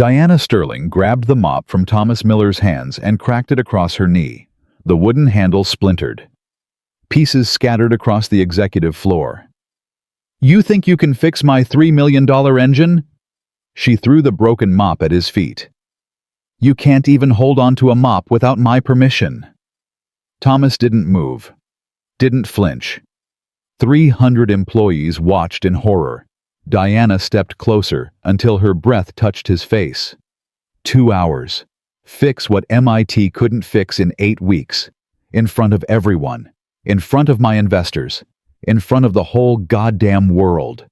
Diana Sterling grabbed the mop from Thomas Miller's hands and cracked it across her knee. The wooden handle splintered. Pieces scattered across the executive floor. "You think you can fix my $3 million engine?" She threw the broken mop at his feet. "You can't even hold on to a mop without my permission." Thomas didn't move, didn't flinch. 300 employees watched in horror. Diana stepped closer until her breath touched his face. 2 hours. Fix what MIT couldn't fix in 8 weeks. In front of everyone. In front of my investors. In front of the whole goddamn world.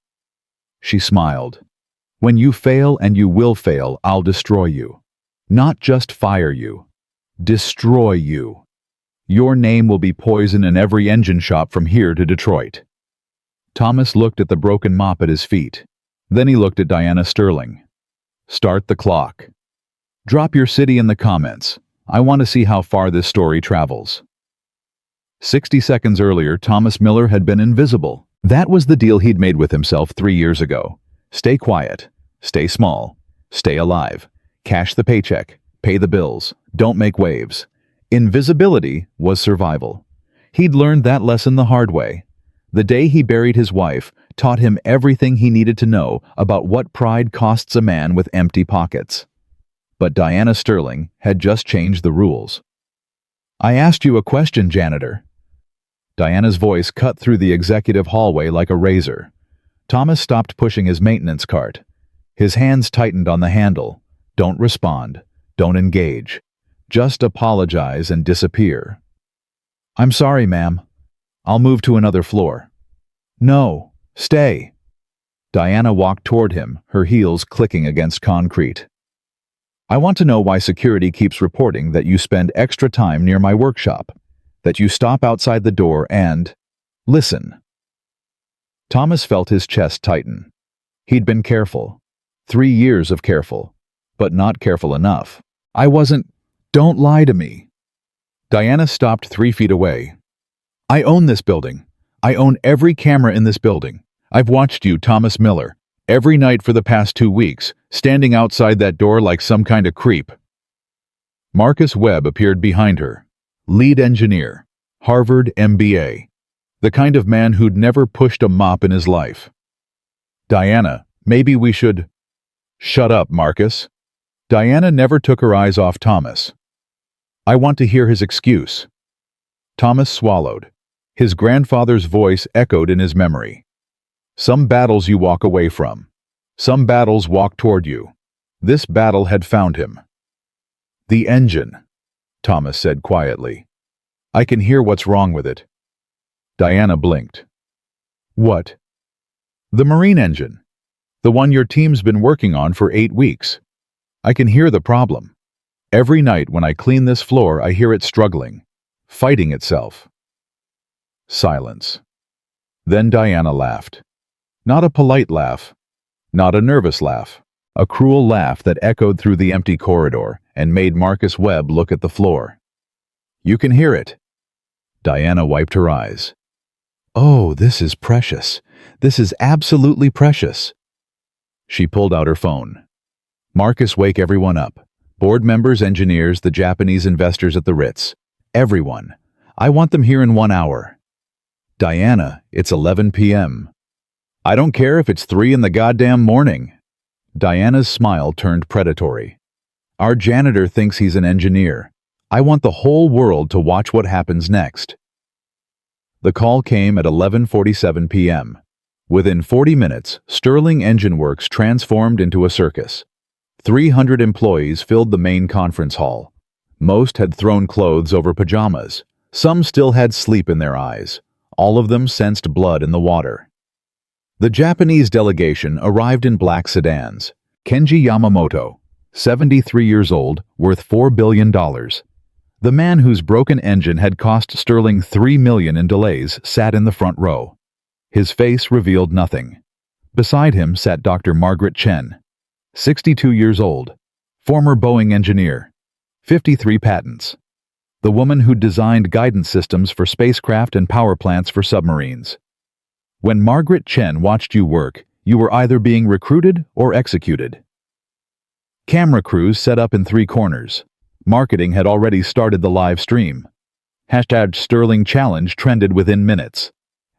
She smiled. "When you fail, and you will fail, I'll destroy you. Not just fire you. Destroy you. Your name will be poison in every engine shop from here to Detroit." Thomas looked at the broken mop at his feet. Then he looked at Diana Sterling. "Start the clock. Drop your city in the comments. I want to see how far this story travels." 60 seconds earlier, Thomas Miller had been invisible. That was the deal he'd made with himself 3 years ago. Stay quiet. Stay small. Stay alive. Cash the paycheck. Pay the bills. Don't make waves. Invisibility was survival. He'd learned that lesson the hard way. The day he buried his wife taught him everything he needed to know about what pride costs a man with empty pockets. But Diana Sterling had just changed the rules. "I asked you a question, janitor." Diana's voice cut through the executive hallway like a razor. Thomas stopped pushing his maintenance cart. His hands tightened on the handle. "Don't respond. Don't engage. Just apologize and disappear." "I'm sorry, ma'am. I'll move to another floor." "No, stay." Diana walked toward him, her heels clicking against concrete. "I want to know why security keeps reporting that you spend extra time near my workshop, that you stop outside the door and listen." Thomas felt his chest tighten. He'd been careful. 3 years of careful, but not careful enough. "I wasn't. Don't lie to me." Diana stopped 3 feet away. "I own this building. I own every camera in this building. I've watched you, Thomas Miller, every night for the past 2 weeks, standing outside that door like some kind of creep." Marcus Webb appeared behind her. Lead engineer, Harvard MBA. The kind of man who'd never pushed a mop in his life. "Diana, maybe we should—" "Shut up, Marcus." Diana never took her eyes off Thomas. "I want to hear his excuse." Thomas swallowed. His grandfather's voice echoed in his memory. "Some battles you walk away from. Some battles walk toward you. This battle had found him." "The engine," Thomas said quietly. "I can hear what's wrong with it." Diana blinked. "What?" "The marine engine. The one your team's been working on for 8 weeks. I can hear the problem. Every night when I clean this floor, I hear it struggling, fighting itself." Silence. Then Diana laughed. Not a polite laugh, not a nervous laugh, a cruel laugh that echoed through the empty corridor and made Marcus Webb look at the floor. "You can hear it." Diana wiped her eyes. "Oh, this is precious. This is absolutely precious." She pulled out her phone. "Marcus, wake everyone up. Board members, engineers, the Japanese investors at the Ritz. Everyone. I want them here in 1 hour." "Diana, it's 11 p.m. "I don't care if it's 3 in the goddamn morning." Diana's smile turned predatory. "Our janitor thinks he's an engineer. I want the whole world to watch what happens next." The call came at 11:47 p.m. Within 40 minutes, Sterling Engine Works transformed into a circus. 300 employees filled the main conference hall. Most had thrown clothes over pajamas. Some still had sleep in their eyes. All of them sensed blood in the water. The Japanese delegation arrived in black sedans. Kenji Yamamoto, 73 years old, worth $4 billion. The man whose broken engine had cost Sterling $3 million in delays sat in the front row. His face revealed nothing. Beside him sat Dr. Margaret Chen, 62 years old, former Boeing engineer, 53 patents. The woman who designed guidance systems for spacecraft and power plants for submarines. When Margaret Chen watched you work, you were either being recruited or executed. Camera crews set up in 3 corners. Marketing had already started the live stream. #Sterling Challenge trended within minutes.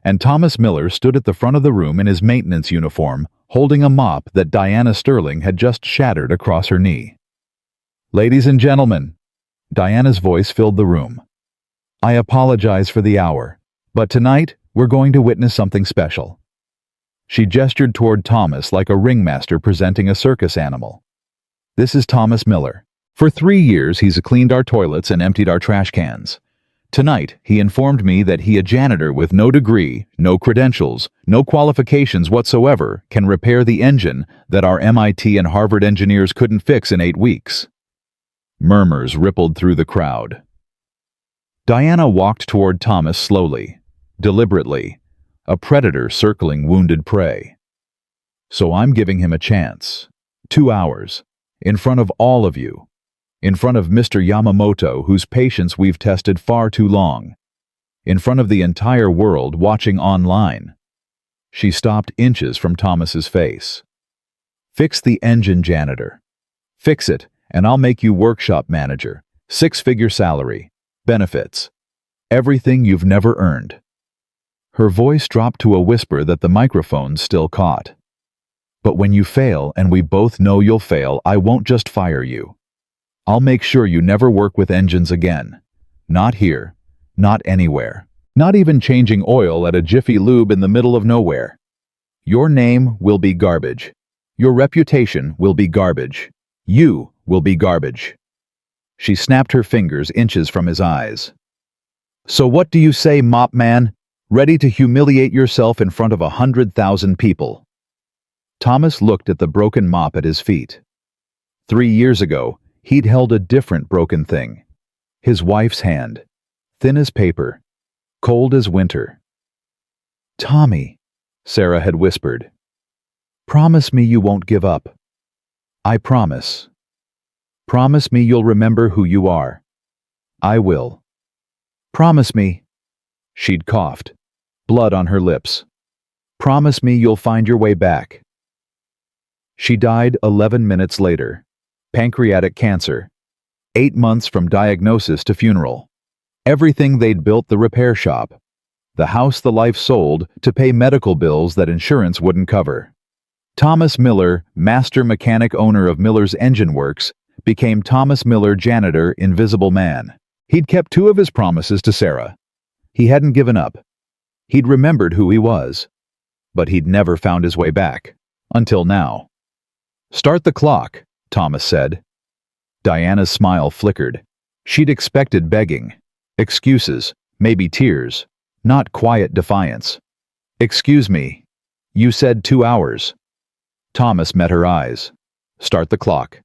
And Thomas Miller stood at the front of the room in his maintenance uniform, holding a mop that Diana Sterling had just shattered across her knee. "Ladies and gentlemen," Diana's voice filled the room. "I apologize for the hour, but tonight we're going to witness something special." She gestured toward Thomas like a ringmaster presenting a circus animal. "This is Thomas Miller. For 3 years he's cleaned our toilets and emptied our trash cans. Tonight, he informed me that he, a janitor with no degree, no credentials, no qualifications whatsoever, can repair the engine that our MIT and Harvard engineers couldn't fix in 8 weeks. Murmurs rippled through the crowd. Diana walked toward Thomas slowly, deliberately, a predator circling wounded prey. "So I'm giving him a chance. 2 hours, in front of all of you. In front of Mr. Yamamoto, whose patience we've tested far too long. In front of the entire world watching online." She stopped inches from Thomas's face. "Fix the engine, janitor. Fix it, and I'll make you workshop manager. 6-figure salary. Benefits. Everything you've never earned." Her voice dropped to a whisper that the microphone still caught. "But when you fail, and we both know you'll fail, I won't just fire you. I'll make sure you never work with engines again. Not here. Not anywhere. Not even changing oil at a Jiffy Lube in the middle of nowhere. Your name will be garbage. Your reputation will be garbage. You will be garbage." She snapped her fingers inches from his eyes. "So what do you say, mop man? Ready to humiliate yourself in front of 100,000 people?" Thomas looked at the broken mop at his feet. 3 years ago, he'd held a different broken thing. His wife's hand, thin as paper, cold as winter. "Tommy," Sarah had whispered, "promise me you won't give up." "I promise." "Promise me you'll remember who you are." "I will." "Promise me." She'd coughed, blood on her lips. "Promise me you'll find your way back." She died 11 minutes later. Pancreatic cancer. 8 months from diagnosis to funeral. Everything they'd built, the repair shop, the house the life sold, to pay medical bills that insurance wouldn't cover. Thomas Miller, master mechanic owner of Miller's Engine Works, became Thomas Miller, janitor, invisible man. He'd kept 2 of his promises to Sarah. He hadn't given up. He'd remembered who he was. But he'd never found his way back. Until now. "Start the clock," Thomas said. Diana's smile flickered. She'd expected begging, excuses, maybe tears, not quiet defiance. "Excuse me. You said 2 hours." Thomas met her eyes. "Start the clock."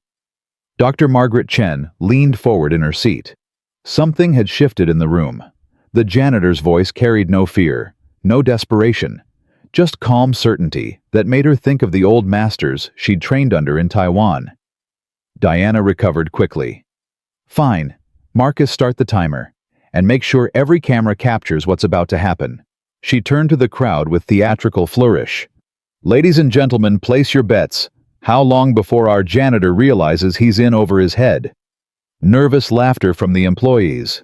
Dr. Margaret Chen leaned forward in her seat. Something had shifted in the room. The janitor's voice carried no fear, no desperation, just calm certainty that made her think of the old masters she'd trained under in Taiwan. Diana recovered quickly. "Fine. Marcus, start the timer. And make sure every camera captures what's about to happen." She turned to the crowd with theatrical flourish. "Ladies and gentlemen, place your bets. How long before our janitor realizes he's in over his head?" Nervous laughter from the employees.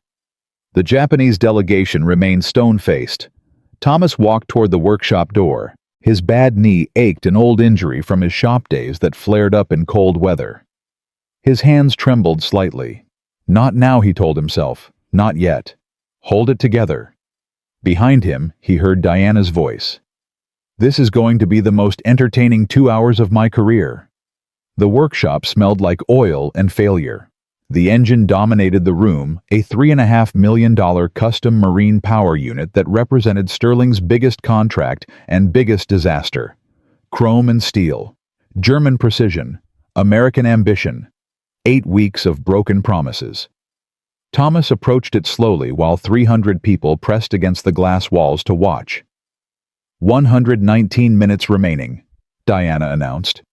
The Japanese delegation remained stone-faced. Thomas walked toward the workshop door. His bad knee ached, an old injury from his shop days that flared up in cold weather. His hands trembled slightly. Not now, he told himself. Not yet. Hold it together. Behind him, he heard Diana's voice. "This is going to be the most entertaining 2 hours of my career." The workshop smelled like oil and failure. The engine dominated the room, a $3.5 million custom marine power unit that represented Sterling's biggest contract and biggest disaster. Chrome and steel, German precision, American ambition. 8 weeks of broken promises. Thomas approached it slowly while 300 people pressed against the glass walls to watch. 119 minutes remaining, Diana announced.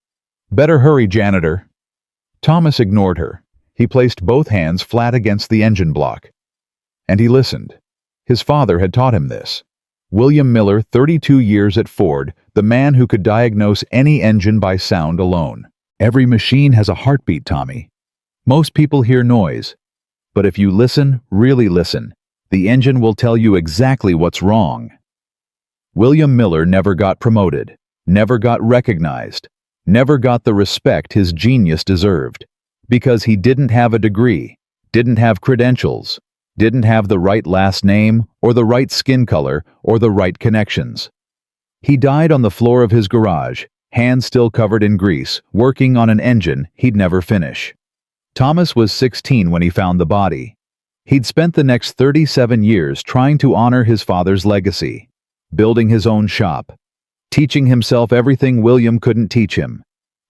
"Better hurry, janitor." Thomas ignored her. He placed both hands flat against the engine block. And he listened. His father had taught him this. William Miller, 32 years at Ford, the man who could diagnose any engine by sound alone. Every machine has a heartbeat, Tommy. Most people hear noise, but if you listen, really listen, the engine will tell you exactly what's wrong. William Miller never got promoted, never got recognized, never got the respect his genius deserved, because he didn't have a degree, didn't have credentials, didn't have the right last name or the right skin color or the right connections. He died on the floor of his garage, hands still covered in grease, working on an engine he'd never finish. Thomas was 16 when he found the body. He'd spent the next 37 years trying to honor his father's legacy, building his own shop, teaching himself everything William couldn't teach him,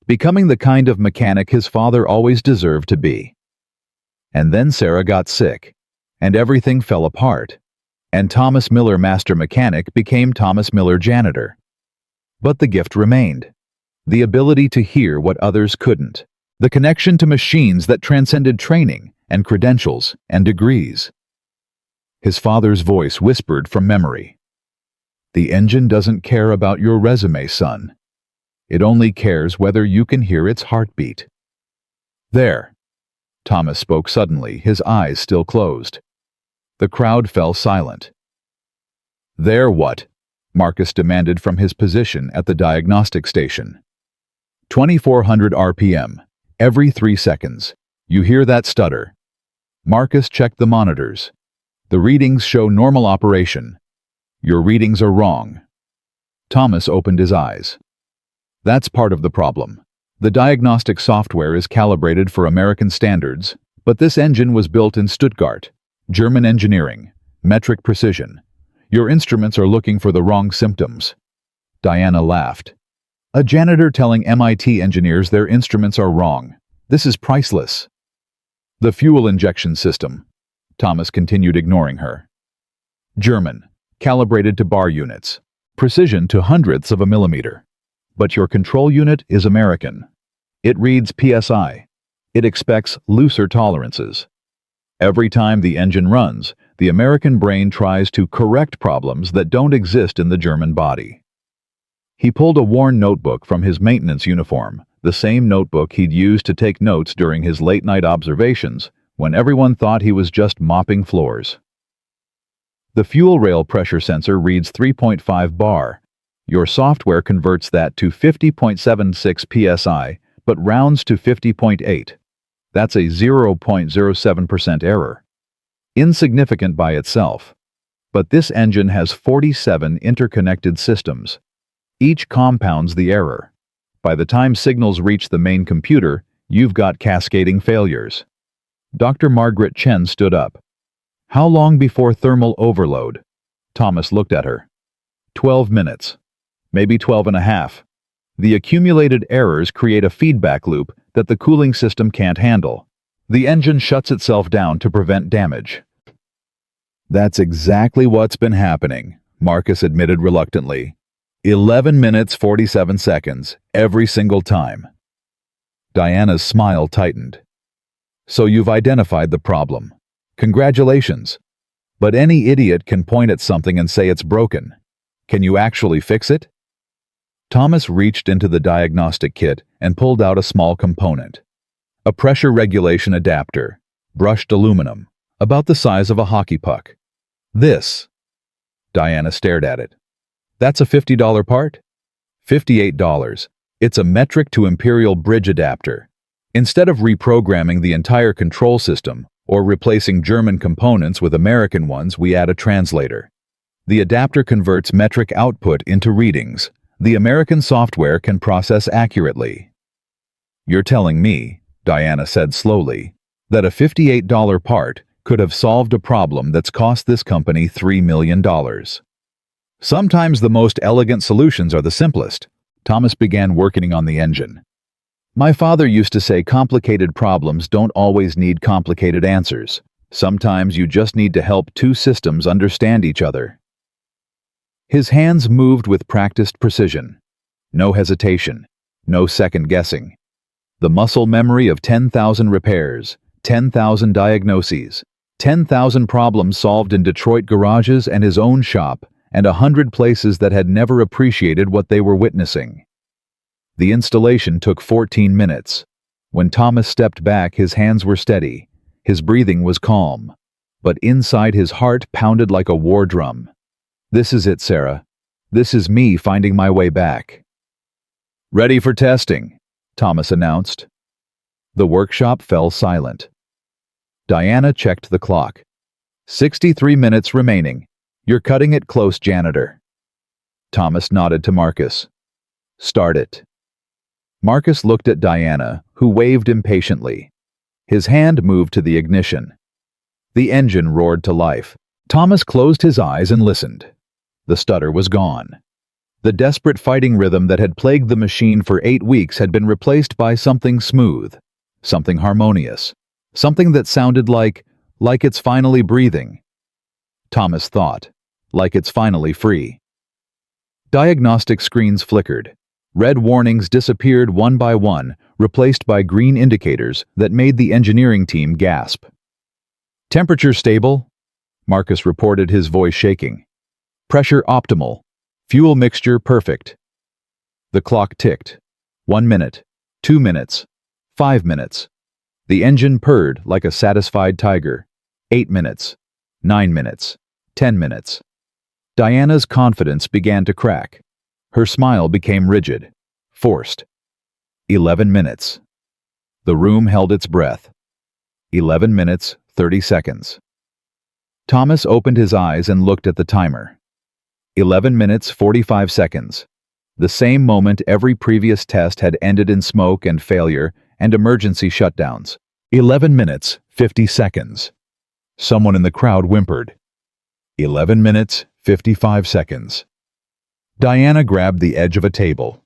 becoming the kind of mechanic his father always deserved to be. And then Sarah got sick, and everything fell apart, and Thomas Miller Master Mechanic became Thomas Miller Janitor. But the gift remained, the ability to hear what others couldn't, the connection to machines that transcended training and credentials and degrees. His father's voice whispered from memory, "The engine doesn't care about your resume, son. It only cares whether you can hear its heartbeat." "There," Thomas spoke suddenly, his eyes still closed. The crowd fell silent. "There what?" Marcus demanded from his position at the diagnostic station. 2400 RPM, every 3 seconds. You hear that stutter? Marcus checked the monitors. The readings show normal operation. Your readings are wrong. Thomas opened his eyes. That's part of the problem. The diagnostic software is calibrated for American standards, but this engine was built in Stuttgart. German engineering, metric precision. Your instruments are looking for the wrong symptoms. Diana laughed. A janitor telling MIT engineers their instruments are wrong. This is priceless. The fuel injection system. Thomas continued, ignoring her. German, calibrated to bar units. Precision to hundredths of a millimeter. But your control unit is American. It reads PSI. It expects looser tolerances. Every time the engine runs, the American brain tries to correct problems that don't exist in the German body. He pulled a worn notebook from his maintenance uniform, the same notebook he'd used to take notes during his late-night observations when everyone thought he was just mopping floors. The fuel rail pressure sensor reads 3.5 bar. Your software converts that to 50.76 psi, but rounds to 50.8. That's a 0.07% error. Insignificant by itself. But this engine has 47 interconnected systems. Each compounds the error. By the time signals reach the main computer, you've got cascading failures. Dr. Margaret Chen stood up. How long before thermal overload? Thomas looked at her. 12 minutes. Maybe 12 and a half. The accumulated errors create a feedback loop that the cooling system can't handle. The engine shuts itself down to prevent damage. That's exactly what's been happening, Marcus admitted reluctantly. 11 minutes 47 seconds, every single time. Diana's smile tightened. So you've identified the problem. Congratulations. But any idiot can point at something and say it's broken. Can you actually fix it? Thomas reached into the diagnostic kit and pulled out a small component. A pressure regulation adapter, brushed aluminum, about the size of a hockey puck. This. Diana stared at it. That's a $50 part? $58. It's a metric to imperial bridge adapter. Instead of reprogramming the entire control system or replacing German components with American ones, we add a translator. The adapter converts metric output into readings. The American software can process accurately. You're telling me, Diana said slowly, that a $58 part could have solved a problem that's cost this company $3 million. Sometimes the most elegant solutions are the simplest. Thomas began working on the engine. My father used to say complicated problems don't always need complicated answers. Sometimes you just need to help two systems understand each other. His hands moved with practiced precision. No hesitation, no second guessing. The muscle memory of 10,000 repairs, 10,000 diagnoses, 10,000 problems solved in Detroit garages and his own shop, and 100 places that had never appreciated what they were witnessing. The installation took 14 minutes. When Thomas stepped back, his hands were steady. His breathing was calm. But inside, his heart pounded like a war drum. "This is it, Sarah. This is me finding my way back." "Ready for testing," Thomas announced. The workshop fell silent. Diana checked the clock. 63 minutes remaining. "You're cutting it close, janitor." Thomas nodded to Marcus. "Start it." Marcus looked at Diana, who waved impatiently. His hand moved to the ignition. The engine roared to life. Thomas closed his eyes and listened. The stutter was gone. The desperate fighting rhythm that had plagued the machine for 8 weeks had been replaced by something smooth, something harmonious, something that sounded like it's finally breathing. Thomas thought, like it's finally free. Diagnostic screens flickered. Red warnings disappeared one by one, replaced by green indicators that made the engineering team gasp. "Temperature stable," Marcus reported, his voice shaking. "Pressure optimal. Fuel mixture perfect." The clock ticked. 1 minute, 2 minutes, 5 minutes. The engine purred like a satisfied tiger. 8 minutes, 9 minutes, 10 minutes. Diana's confidence began to crack. Her smile became rigid, forced. 11 minutes. The room held its breath. 11 minutes, 30 seconds. Thomas opened his eyes and looked at the timer. 11 minutes, 45 seconds. The same moment every previous test had ended in smoke and failure and emergency shutdowns. 11 minutes, 50 seconds. Someone in the crowd whimpered. 11 minutes, 55 seconds. Diana grabbed the edge of a table.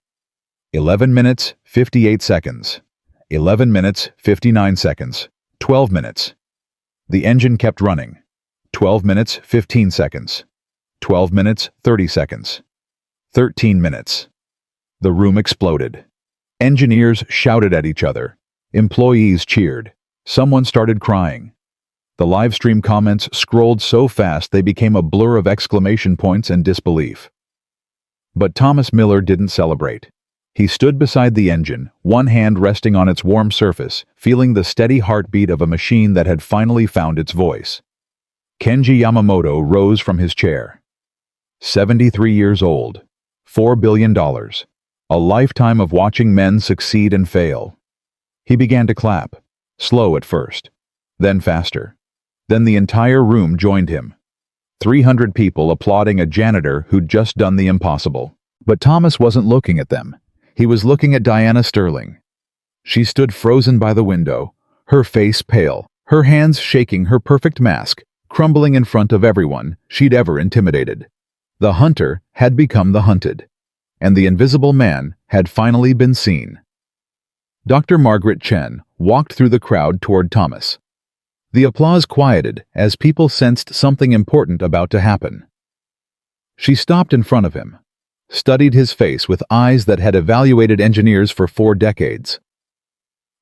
11 minutes, 58 seconds. 11 minutes, 59 seconds. 12 minutes. The engine kept running. 12 minutes, 15 seconds. 12 minutes, 30 seconds. 13 minutes. The room exploded. Engineers shouted at each other. Employees cheered. Someone started crying. The live stream comments scrolled so fast they became a blur of exclamation points and disbelief. But Thomas Miller didn't celebrate. He stood beside the engine, one hand resting on its warm surface, feeling the steady heartbeat of a machine that had finally found its voice. Kenji Yamamoto rose from his chair. 73 years old, $4 billion, a lifetime of watching men succeed and fail. He began to clap, slow at first, then faster. Then the entire room joined him. 300 people applauding a janitor who'd just done the impossible. But Thomas wasn't looking at them. He was looking at Diana Sterling. She stood frozen by the window, her face pale, her hands shaking, her perfect mask crumbling in front of everyone she'd ever intimidated. The hunter had become the hunted, and the invisible man had finally been seen. Dr. Margaret Chen walked through the crowd toward Thomas. The applause quieted as people sensed something important about to happen. She stopped in front of him, studied his face with eyes that had evaluated engineers for 4 decades.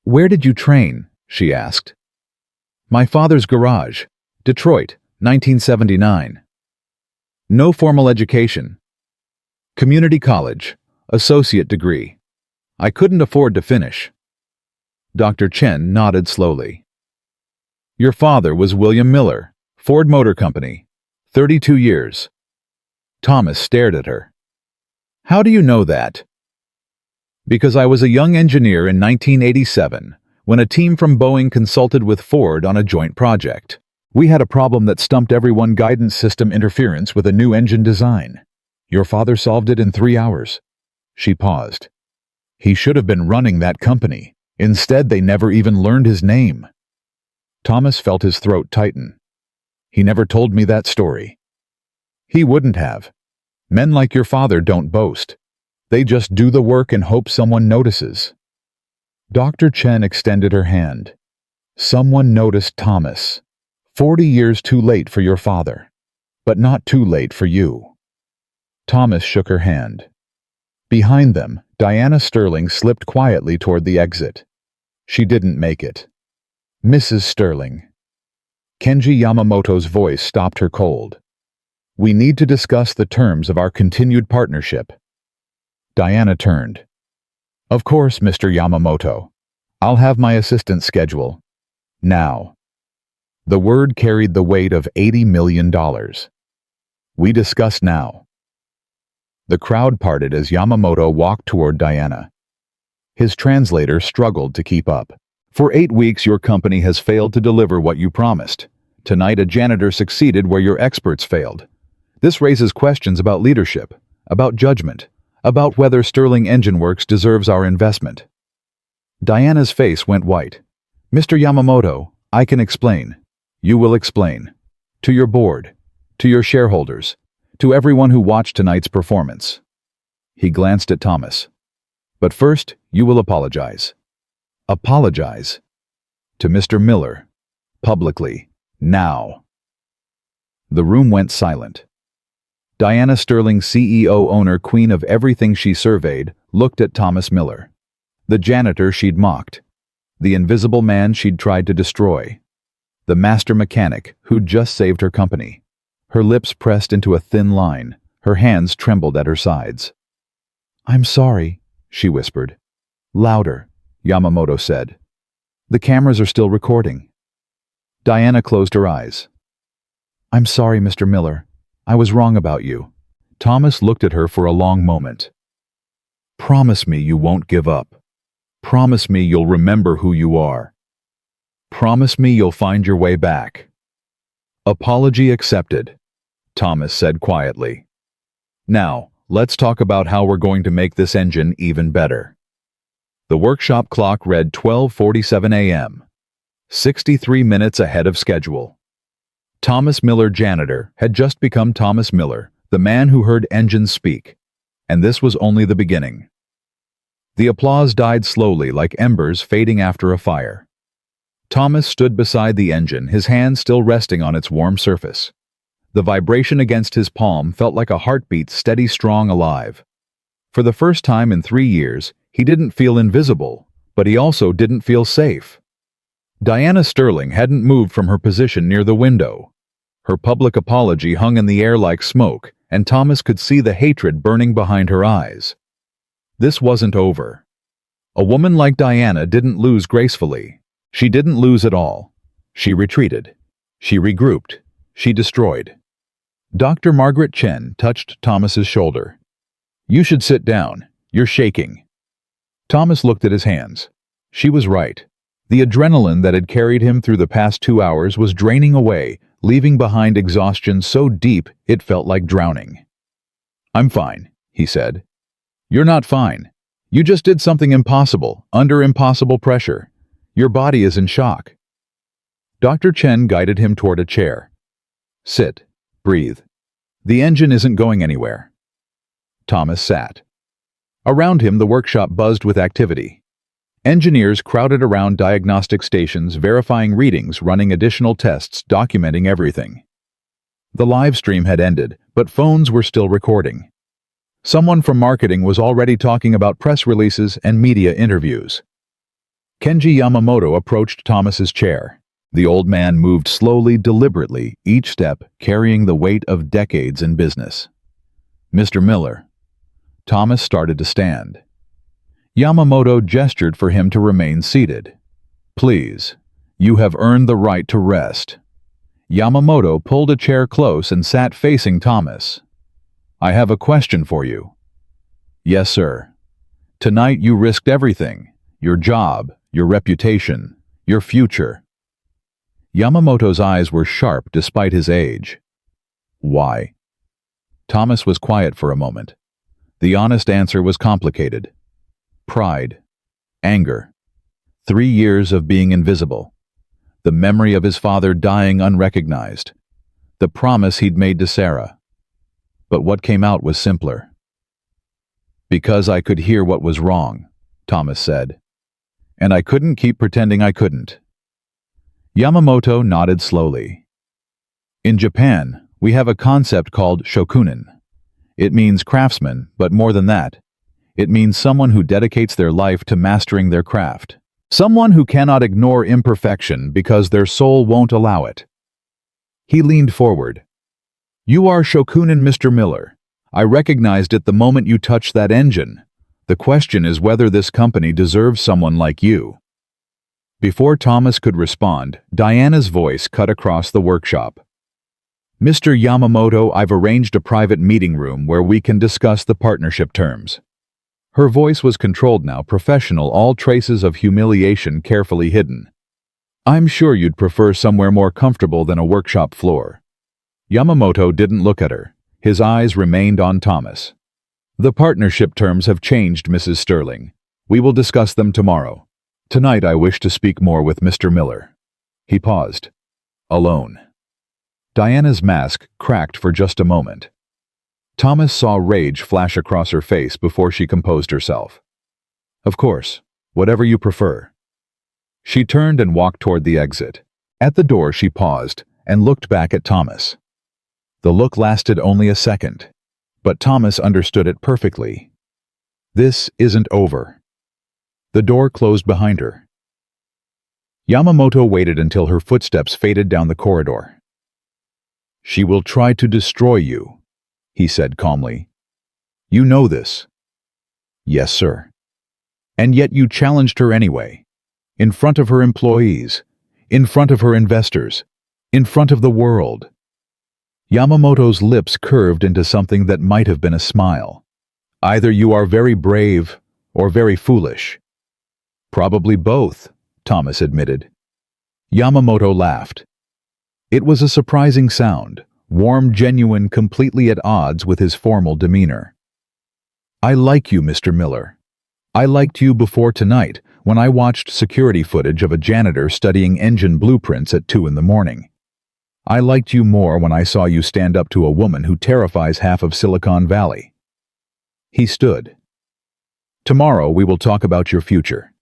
"Where did you train?" she asked. "My father's garage, Detroit, 1979. No formal education. Community college, associate degree. I couldn't afford to finish." Dr. Chen nodded slowly. "Your father was William Miller, Ford Motor Company, 32 years. Thomas stared at her. "How do you know that?" "Because I was a young engineer in 1987 when a team from Boeing consulted with Ford on a joint project. We had a problem that stumped everyone: guidance system interference with a new engine design. Your father solved it in 3 hours." She paused. "He should have been running that company. Instead, they never even learned his name." Thomas felt his throat tighten. "He never told me that story." "He wouldn't have. Men like your father don't boast. They just do the work and hope someone notices." Dr. Chen extended her hand. "Someone noticed Thomas. 40 years too late for your father, but not too late for you." Thomas shook her hand. Behind them, Diana Sterling slipped quietly toward the exit. She didn't make it. "Mrs. Sterling." Kenji Yamamoto's voice stopped her cold. "We need to discuss the terms of our continued partnership." Diana turned. Of course, Mr. Yamamoto. I'll have my assistant schedule. Now. The word carried the weight of $80 million. We discuss now. The crowd parted as Yamamoto walked toward Diana. His translator struggled to keep up. For 8 weeks, your company has failed to deliver what you promised. Tonight, a janitor succeeded where your experts failed. This raises questions about leadership, about judgment, about whether Sterling Engine Works deserves our investment. Diana's face went white. Mr. Yamamoto, I can explain. You will explain. To your board, to your shareholders, to everyone who watched tonight's performance. He glanced at Thomas. But first, you will apologize. Apologize. To Mr. Miller. Publicly. Now. The room went silent. Diana Sterling, CEO, owner, queen of everything she surveyed, looked at Thomas Miller. The janitor she'd mocked. The invisible man she'd tried to destroy. The master mechanic who'd just saved her company. Her lips pressed into a thin line. Her hands trembled at her sides. I'm sorry, she whispered. Louder, Yamamoto said. The cameras are still recording. Diana closed her eyes. I'm sorry, Mr. Miller. I was wrong about you. Thomas looked at her for a long moment. Promise me you won't give up. Promise me you'll remember who you are. Promise me you'll find your way back. Apology accepted, Thomas said quietly. Now, let's talk about how we're going to make this engine even better. The workshop clock read 12:47 a.m., 63 minutes ahead of schedule. Thomas Miller, janitor, had just become Thomas Miller, the man who heard engines speak, and this was only the beginning. The applause died slowly like embers fading after a fire. Thomas stood beside the engine, his hand still resting on its warm surface. The vibration against his palm felt like a heartbeat, steady, strong, alive. For the first time in 3 years, he didn't feel invisible, but he also didn't feel safe. Diana Sterling hadn't moved from her position near the window. Her public apology hung in the air like smoke, and Thomas could see the hatred burning behind her eyes. This wasn't over. A woman like Diana didn't lose gracefully. She didn't lose at all. She retreated. She regrouped. She destroyed. Dr. Margaret Chen touched Thomas's shoulder. You should sit down. You're shaking. Thomas looked at his hands. She was right. The adrenaline that had carried him through the past 2 hours was draining away, leaving behind exhaustion so deep it felt like drowning. I'm fine, he said. You're not fine. You just did something impossible, under impossible pressure. Your body is in shock. Dr. Chen guided him toward a chair. Sit. Breathe. The engine isn't going anywhere. Thomas sat. Around him, the workshop buzzed with activity. Engineers crowded around diagnostic stations, verifying readings, running additional tests, documenting everything. The live stream had ended, but phones were still recording. Someone from marketing was already talking about press releases and media interviews. Kenji Yamamoto approached Thomas's chair. The old man moved slowly, deliberately, each step carrying the weight of decades in business. Mr. Miller. Thomas started to stand. Yamamoto gestured for him to remain seated. Please, you have earned the right to rest. Yamamoto pulled a chair close and sat facing Thomas. I have a question for you. Yes, sir. Tonight you risked everything. Your job, your reputation, your future. Yamamoto's eyes were sharp despite his age. Why? Thomas was quiet for a moment. The honest answer was complicated. Pride. Anger. 3 years of being invisible. The memory of his father dying unrecognized. The promise he'd made to Sarah. But what came out was simpler. Because I could hear what was wrong, Thomas said. And I couldn't keep pretending I couldn't. Yamamoto nodded slowly. In Japan, we have a concept called shokunin. It means craftsman, but more than that. It means someone who dedicates their life to mastering their craft. Someone who cannot ignore imperfection because their soul won't allow it. He leaned forward. You are shokunin, Mr. Miller. I recognized it the moment you touched that engine. The question is whether this company deserves someone like you." Before Thomas could respond, Diana's voice cut across the workshop. "Mr. Yamamoto, I've arranged a private meeting room where we can discuss the partnership terms." Her voice was controlled now, professional, all traces of humiliation carefully hidden. "I'm sure you'd prefer somewhere more comfortable than a workshop floor." Yamamoto didn't look at her. His eyes remained on Thomas. "The partnership terms have changed, Mrs. Sterling. We will discuss them tomorrow. Tonight I wish to speak more with Mr. Miller." He paused. "Alone." Diana's mask cracked for just a moment. Thomas saw rage flash across her face before she composed herself. "Of course, whatever you prefer." She turned and walked toward the exit. At the door she paused and looked back at Thomas. The look lasted only a second, but Thomas understood it perfectly. This isn't over. The door closed behind her. Yamamoto waited until her footsteps faded down the corridor. "She will try to destroy you," he said calmly. "You know this." "Yes, sir." "And yet you challenged her anyway. In front of her employees, in front of her investors, in front of the world." Yamamoto's lips curved into something that might have been a smile. "Either you are very brave or very foolish." "Probably both," Thomas admitted. Yamamoto laughed. It was a surprising sound, warm, genuine, completely at odds with his formal demeanor. "I like you, Mr. Miller. I liked you before tonight when I watched security footage of a janitor studying engine blueprints at 2 in the morning. I liked you more when I saw you stand up to a woman who terrifies half of Silicon Valley." He stood. "Tomorrow we will talk about your future.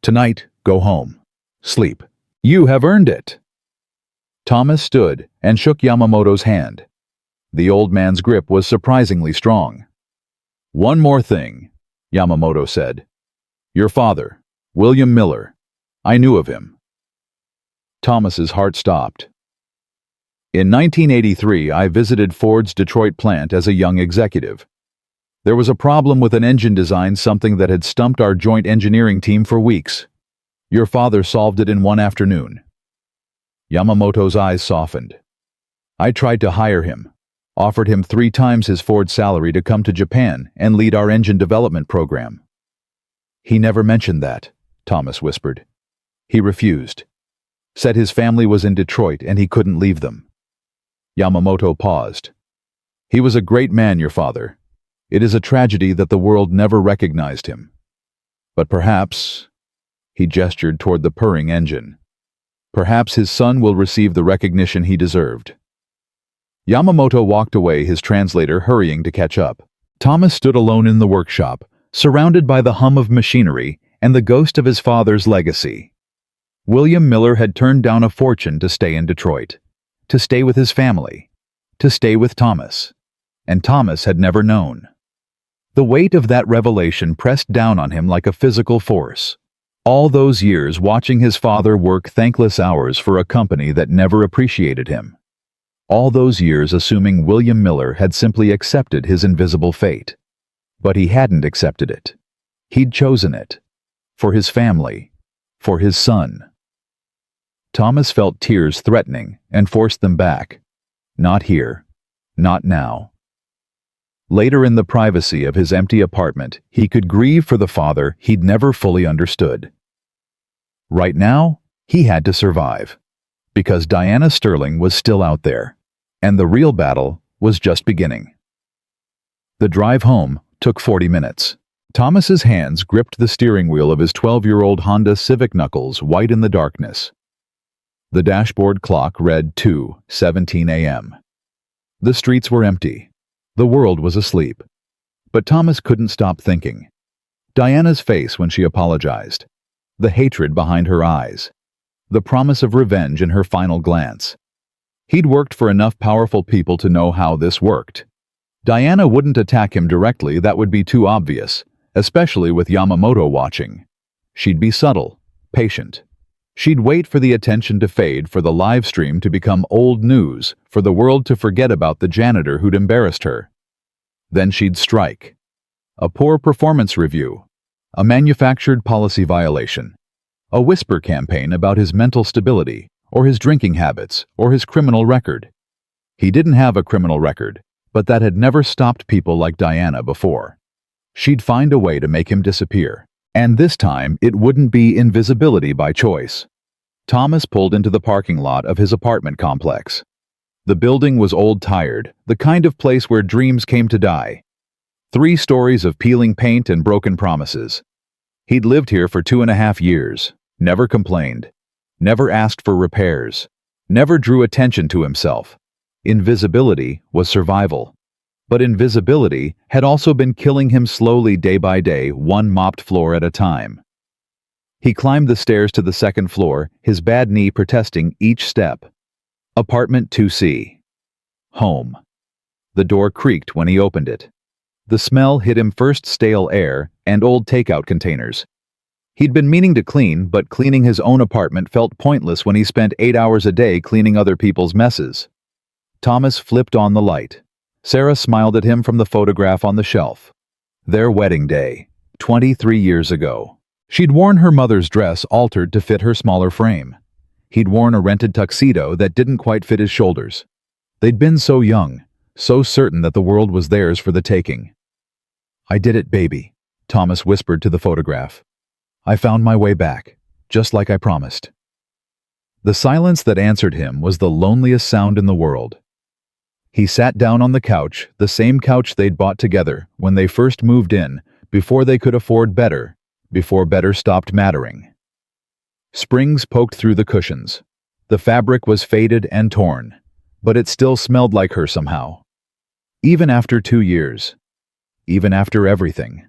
Tonight, go home. Sleep. You have earned it." Thomas stood and shook Yamamoto's hand. The old man's grip was surprisingly strong. "One more thing," Yamamoto said. "Your father, William Miller. I knew of him." Thomas's heart stopped. "In 1983, I visited Ford's Detroit plant as a young executive. There was a problem with an engine design, something that had stumped our joint engineering team for weeks. Your father solved it in one afternoon." Yamamoto's eyes softened. "I tried to hire him, offered him 3 times his Ford salary to come to Japan and lead our engine development program." "He never mentioned that," Thomas whispered. "He refused. Said his family was in Detroit and he couldn't leave them." Yamamoto paused. "He was a great man, your father. It is a tragedy that the world never recognized him. But perhaps," he gestured toward the purring engine, "perhaps his son will receive the recognition he deserved." Yamamoto walked away, his translator hurrying to catch up. Thomas stood alone in the workshop, surrounded by the hum of machinery and the ghost of his father's legacy. William Miller had turned down a fortune to stay in Detroit, to stay with his family, to stay with Thomas. And Thomas had never known. The weight of that revelation pressed down on him like a physical force. All those years watching his father work thankless hours for a company that never appreciated him. All those years assuming William Miller had simply accepted his invisible fate. But he hadn't accepted it. He'd chosen it. For his family. For his son. Thomas felt tears threatening and forced them back. Not here. Not now. Later, in the privacy of his empty apartment, he could grieve for the father he'd never fully understood. Right now, he had to survive, because Diana Sterling was still out there, and the real battle was just beginning. The drive home took 40 minutes. Thomas's hands gripped the steering wheel of his 12-year-old Honda Civic, knuckles white in the darkness. The dashboard clock read 2:17 a.m. The streets were empty. The world was asleep. But Thomas couldn't stop thinking. Diana's face when she apologized. The hatred behind her eyes. The promise of revenge in her final glance. He'd worked for enough powerful people to know how this worked. Diana wouldn't attack him directly, that would be too obvious, especially with Yamamoto watching. She'd be subtle, patient. She'd wait for the attention to fade, for the live stream to become old news, for the world to forget about the janitor who'd embarrassed her. Then she'd strike. a poor performance review, a manufactured policy violation, a whisper campaign about his mental stability, or his drinking habits, or his criminal record. He didn't have a criminal record, but that had never stopped people like Diana before. She'd find a way to make him disappear, and this time it wouldn't be invisibility by choice. Thomas pulled into the parking lot of his apartment complex. The building was old-tired, the kind of place where dreams came to die. 3 stories of peeling paint and broken promises. He'd lived here for 2.5 years, never complained, never asked for repairs, never drew attention to himself. Invisibility was survival. But invisibility had also been killing him slowly day by day, one mopped floor at a time. He climbed the stairs to the 2nd floor, his bad knee protesting each step. Apartment 2C. Home. The door creaked when he opened it. The smell hit him first, stale air and old takeout containers. He'd been meaning to clean, but cleaning his own apartment felt pointless when he spent 8 hours a day cleaning other people's messes. Thomas flipped on the light. Sarah smiled at him from the photograph on the shelf. Their wedding day, 23 years ago. She'd worn her mother's dress altered to fit her smaller frame. He'd worn a rented tuxedo that didn't quite fit his shoulders. They'd been so young, so certain that the world was theirs for the taking. "I did it, baby," Thomas whispered to the photograph. "I found my way back, just like I promised." The silence that answered him was the loneliest sound in the world. He sat down on the couch, the same couch they'd bought together when they first moved in, before they could afford better, before better stopped mattering. Springs poked through the cushions. The fabric was faded and torn, but it still smelled like her somehow. Even after 2 years. Even after everything.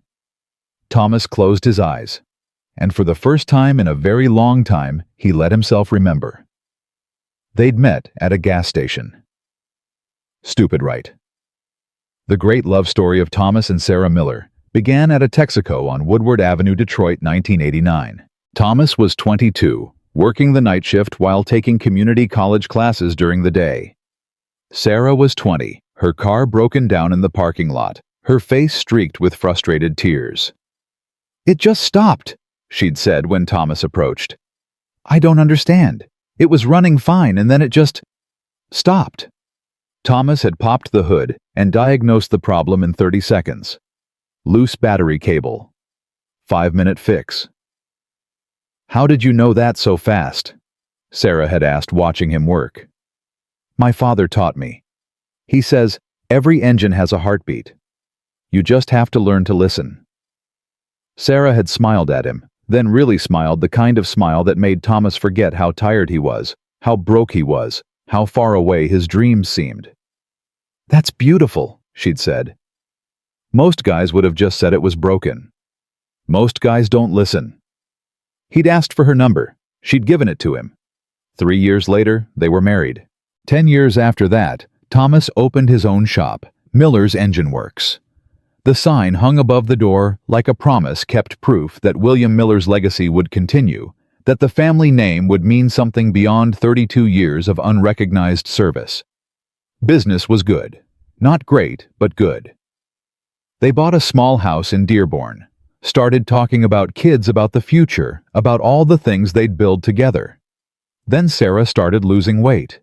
Thomas closed his eyes, and for the first time in a very long time, he let himself remember. They'd met at a gas station. Stupid, right? The great love story of Thomas and Sarah Miller began at a Texaco on Woodward Avenue, Detroit, 1989. Thomas was 22, working the night shift while taking community college classes during the day. Sarah was 20, her car broken down in the parking lot, her face streaked with frustrated tears. "It just stopped," she'd said when Thomas approached. "I don't understand. It was running fine and then it just stopped." Thomas had popped the hood and diagnosed the problem in 30 seconds. Loose battery cable. 5-minute fix. "How did you know that so fast?" Sarah had asked, watching him work. "My father taught me. He says, every engine has a heartbeat. You just have to learn to listen." Sarah had smiled at him, then really smiled, the kind of smile that made Thomas forget how tired he was, how broke he was, how far away his dreams seemed. "That's beautiful," she'd said. Most guys would have just said it was broken. Most guys don't listen. He'd asked for her number. She'd given it to him. 3 years later, they were married. 10 years after that, Thomas opened his own shop, Miller's Engine Works. The sign hung above the door like a promise, kept proof that William Miller's legacy would continue, that the family name would mean something beyond 32 years of unrecognized service. Business was good. Not great, but good. They bought a small house in Dearborn, started talking about kids, about the future, about all the things they'd build together. Then Sarah started losing weight.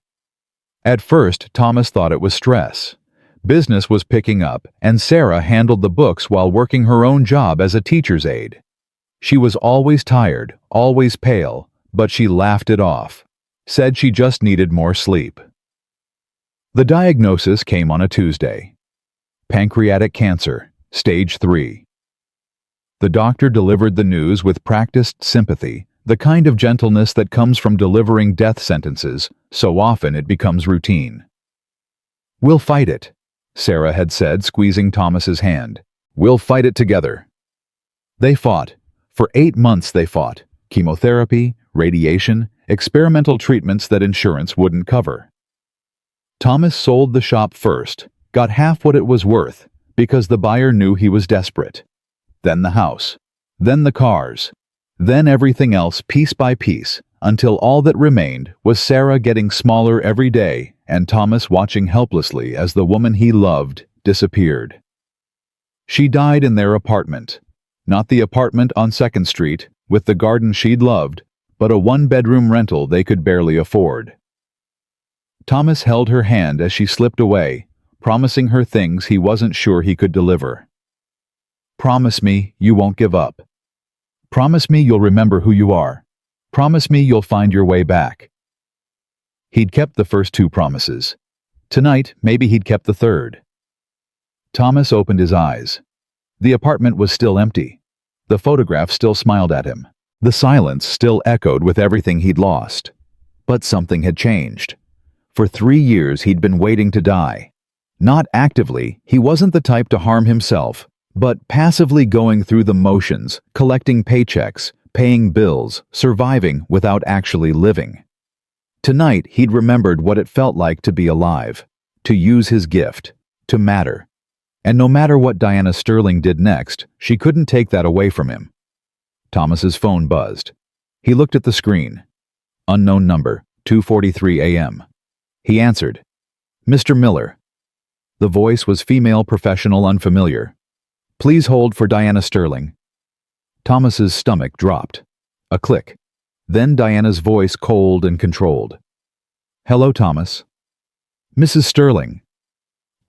At first, Thomas thought it was stress. Business was picking up, and Sarah handled the books while working her own job as a teacher's aide. She was always tired, always pale, but she laughed it off, said she just needed more sleep. The diagnosis came on a Tuesday. Pancreatic cancer, stage 3. The doctor delivered the news with practiced sympathy, the kind of gentleness that comes from delivering death sentences, so often it becomes routine. "We'll fight it," Sarah had said, squeezing Thomas's hand. "We'll fight it together." They fought. For 8 months they fought. Chemotherapy, radiation, experimental treatments that insurance wouldn't cover. Thomas sold the shop first, got half what it was worth, because the buyer knew he was desperate. Then the house. Then the cars. Then everything else, piece by piece, until all that remained was Sarah getting smaller every day and Thomas watching helplessly as the woman he loved disappeared. She died in their apartment. Not the apartment on 2nd Street, with the garden she'd loved, but a one-bedroom rental they could barely afford. Thomas held her hand as she slipped away, promising her things he wasn't sure he could deliver. Promise me you won't give up. Promise me you'll remember who you are. Promise me you'll find your way back. He'd kept the first 2 promises. Tonight, maybe he'd kept the 3rd. Thomas opened his eyes. The apartment was still empty. The photograph still smiled at him. The silence still echoed with everything he'd lost. But something had changed. For 3 years he'd been waiting to die. Not actively, he wasn't the type to harm himself, but passively going through the motions, collecting paychecks, paying bills, surviving without actually living. Tonight he'd remembered what it felt like to be alive, to use his gift, to matter. And no matter what Diana Sterling did next, she couldn't take that away from him. Thomas's phone buzzed. He looked at the screen. Unknown number, 2:43 a.m. He answered. Mr. Miller. The voice was female, professional, unfamiliar. Please hold for Diana Sterling. Thomas's stomach dropped. A click. Then Diana's voice, cold and controlled. Hello, Thomas. Mrs. Sterling.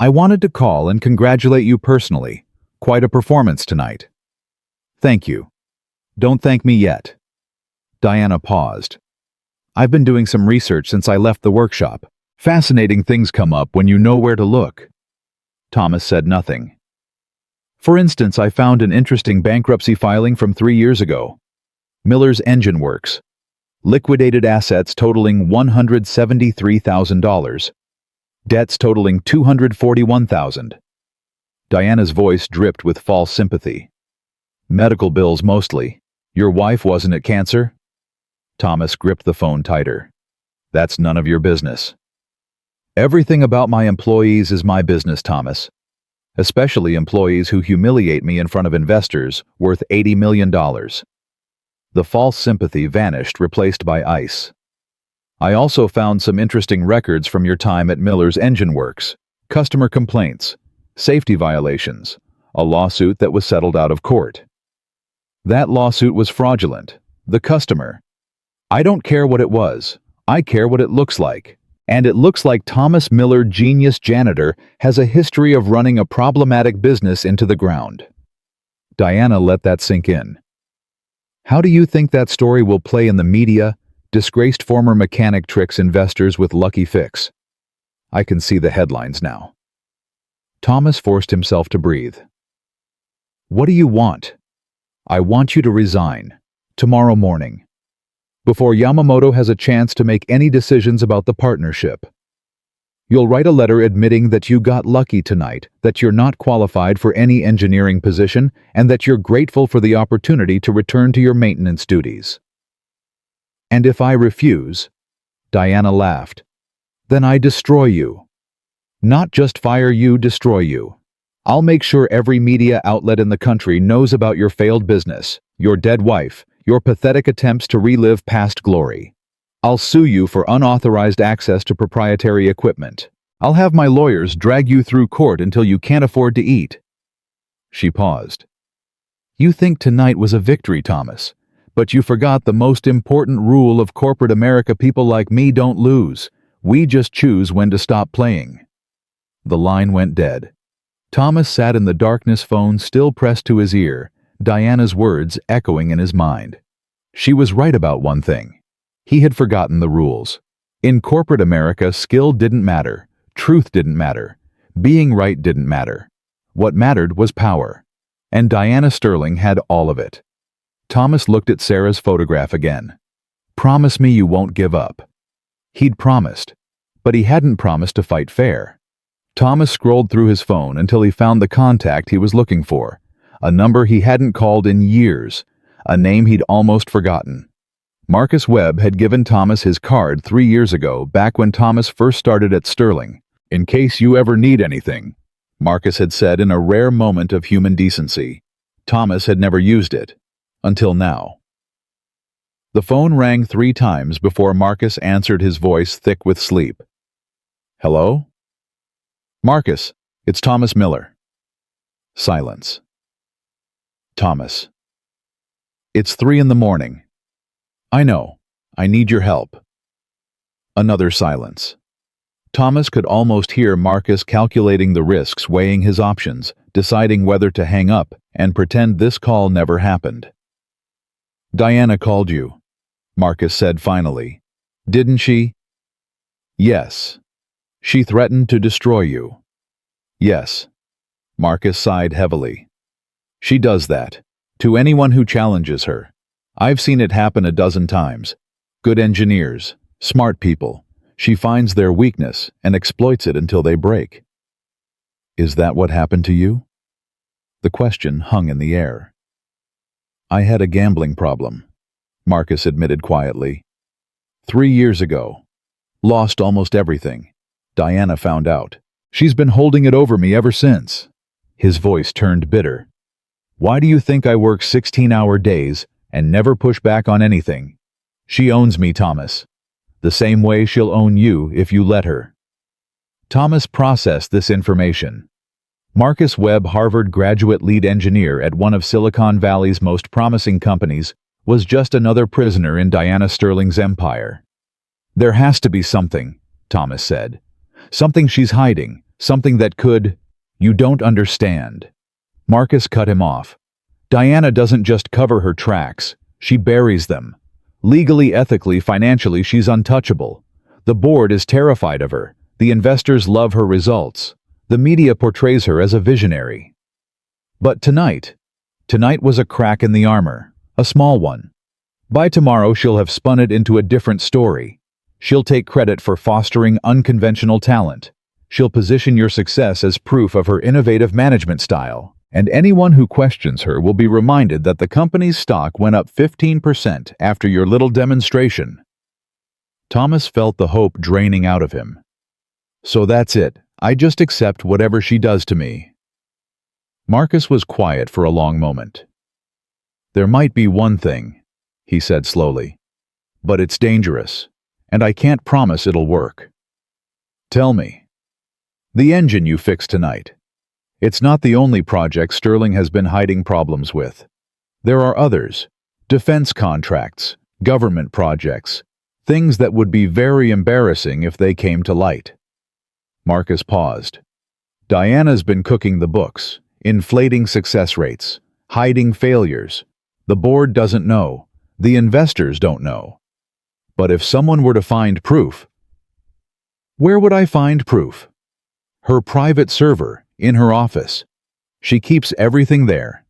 I wanted to call and congratulate you personally. Quite a performance tonight. Thank you. Don't thank me yet. Diana paused. I've been doing some research since I left the workshop. Fascinating things come up when you know where to look. Thomas said nothing. For instance, I found an interesting bankruptcy filing from 3 years ago. Miller's Engine Works. Liquidated assets totaling $173,000. Debts totaling $241,000. Diana's voice dripped with false sympathy. Medical bills mostly. Your wife wasn't it cancer? Thomas gripped the phone tighter. That's none of your business. Everything about my employees is my business, Thomas. Especially employees who humiliate me in front of investors worth $80 million. The false sympathy vanished, replaced by ice. I also found some interesting records from your time at Miller's Engine Works. Customer complaints, safety violations, a lawsuit that was settled out of court. That lawsuit was fraudulent. The customer. I don't care what it was. I care what it looks like. And it looks like Thomas Miller, genius janitor, has a history of running a problematic business into the ground. Diana let that sink in. How do you think that story will play in the media? Disgraced former mechanic tricks investors with lucky fix. I can see the headlines now. Thomas forced himself to breathe. What do you want? I want you to resign. Tomorrow morning. Before Yamamoto has a chance to make any decisions about the partnership. You'll write a letter admitting that you got lucky tonight, that you're not qualified for any engineering position, and that you're grateful for the opportunity to return to your maintenance duties. And if I refuse, Diana laughed, then I destroy you. Not just fire you, destroy you. I'll make sure every media outlet in the country knows about your failed business, your dead wife, your pathetic attempts to relive past glory. I'll sue you for unauthorized access to proprietary equipment. I'll have my lawyers drag you through court until you can't afford to eat. She paused. You think tonight was a victory, Thomas. But you forgot the most important rule of corporate America: people like me don't lose. We just choose when to stop playing. The line went dead. Thomas sat in the darkness, phone still pressed to his ear, Diana's words echoing in his mind. She was right about one thing. He had forgotten the rules. In corporate America, skill didn't matter, truth didn't matter, being right didn't matter. What mattered was power. And Diana Sterling had all of it. Thomas looked at Sarah's photograph again. Promise me you won't give up. He'd promised, but he hadn't promised to fight fair. Thomas scrolled through his phone until he found the contact he was looking for, a number he hadn't called in years, a name he'd almost forgotten. Marcus Webb had given Thomas his card 3 years ago, back when Thomas first started at Sterling. In case you ever need anything, Marcus had said in a rare moment of human decency. Thomas had never used it. Until now. The phone rang 3 times before Marcus answered, his voice thick with sleep. Hello? Marcus, it's Thomas Miller. Silence. Thomas. It's 3 a.m. I know. I need your help. Another silence. Thomas could almost hear Marcus calculating the risks, weighing his options, deciding whether to hang up and pretend this call never happened. Diana called you, Marcus said finally. Didn't she? Yes. She threatened to destroy you. Yes. Marcus sighed heavily. She does that. To anyone who challenges her. I've seen it happen a dozen times. Good engineers, smart people. She finds their weakness and exploits it until they break. Is that what happened to you? The question hung in the air. I had a gambling problem, Marcus admitted quietly. 3 years ago. Lost almost everything. Diana found out. She's been holding it over me ever since. His voice turned bitter. Why do you think I work 16-hour days and never push back on anything? She owns me, Thomas. The same way she'll own you if you let her. Thomas processed this information. Marcus Webb, Harvard graduate lead engineer at one of Silicon Valley's most promising companies, was just another prisoner in Diana Sterling's empire. There has to be something, Thomas said. Something she's hiding, something that could... You don't understand. Marcus cut him off. Diana doesn't just cover her tracks, she buries them. Legally, ethically, financially, she's untouchable. The board is terrified of her. The investors love her results. The media portrays her as a visionary. But tonight was a crack in the armor, a small one. By tomorrow, she'll have spun it into a different story. She'll take credit for fostering unconventional talent. She'll position your success as proof of her innovative management style. And anyone who questions her will be reminded that the company's stock went up 15% after your little demonstration. Thomas felt the hope draining out of him. So that's it. I just accept whatever she does to me. Marcus was quiet for a long moment. There might be one thing, he said slowly, but it's dangerous, and I can't promise it'll work. Tell me. The engine you fixed tonight. It's not the only project Sterling has been hiding problems with. There are others. Defense contracts, government projects, things that would be very embarrassing if they came to light. Marcus paused. Diana's been cooking the books, inflating success rates, hiding failures. The board doesn't know. The investors don't know. But if someone were to find proof... Where would I find proof? Her private server, in her office. She keeps everything there.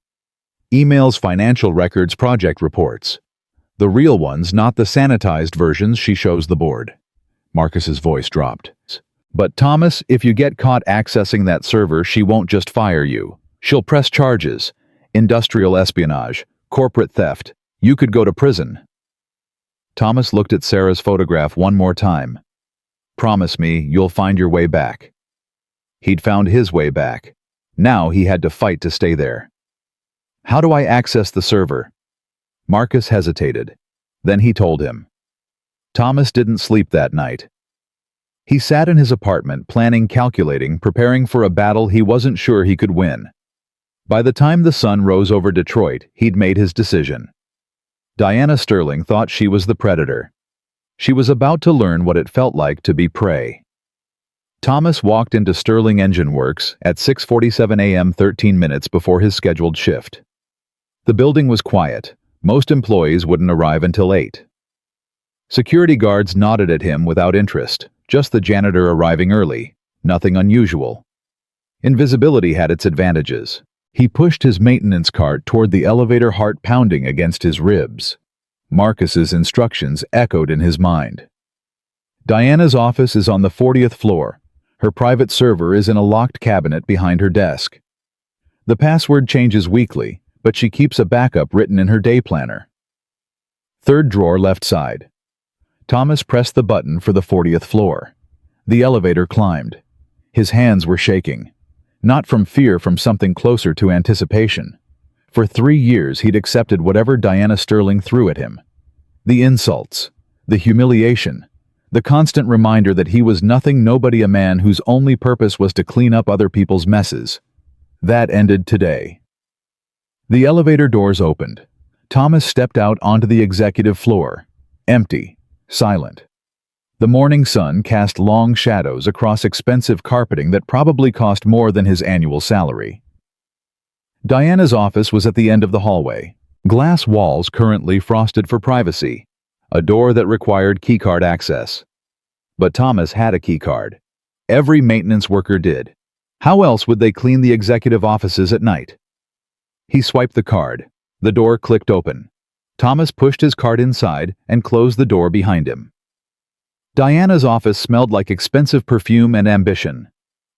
Emails, financial records, project reports. The real ones, not the sanitized versions she shows the board. Marcus's voice dropped. But Thomas, if you get caught accessing that server, she won't just fire you. She'll press charges. Industrial espionage, corporate theft. You could go to prison. Thomas looked at Sarah's photograph one more time. Promise me you'll find your way back. He'd found his way back. Now he had to fight to stay there. How do I access the server? Marcus hesitated. Then he told him. Thomas didn't sleep that night. He sat in his apartment, planning, calculating, preparing for a battle he wasn't sure he could win. By the time the sun rose over Detroit, he'd made his decision. Diana Sterling thought she was the predator. She was about to learn what it felt like to be prey. Thomas walked into Sterling Engine Works at 6:47 a.m. 13 minutes before his scheduled shift. The building was quiet. Most employees wouldn't arrive until 8. Security guards nodded at him without interest, just the janitor arriving early, nothing unusual. Invisibility had its advantages. He pushed his maintenance cart toward the elevator, heart pounding against his ribs. Marcus's instructions echoed in his mind. Diana's office is on the 40th floor. Her private server is in a locked cabinet behind her desk. The password changes weekly, but she keeps a backup written in her day planner. Third drawer left side. Thomas pressed the button for the 40th floor. The elevator climbed. His hands were shaking. Not from fear, from something closer to anticipation. For 3 years he'd accepted whatever Diana Sterling threw at him. The insults, the humiliation, the constant reminder that he was nothing, nobody, a man whose only purpose was to clean up other people's messes. That ended today. The elevator doors opened. Thomas stepped out onto the executive floor. Empty. Silent. The morning sun cast long shadows across expensive carpeting that probably cost more than his annual salary. Diana's office was at the end of the hallway. Glass walls currently frosted for privacy. A door that required keycard access. But Thomas had a keycard. Every maintenance worker did. How else would they clean the executive offices at night? He swiped the card. The door clicked open. Thomas pushed his card inside and closed the door behind him. Diana's office smelled like expensive perfume and ambition.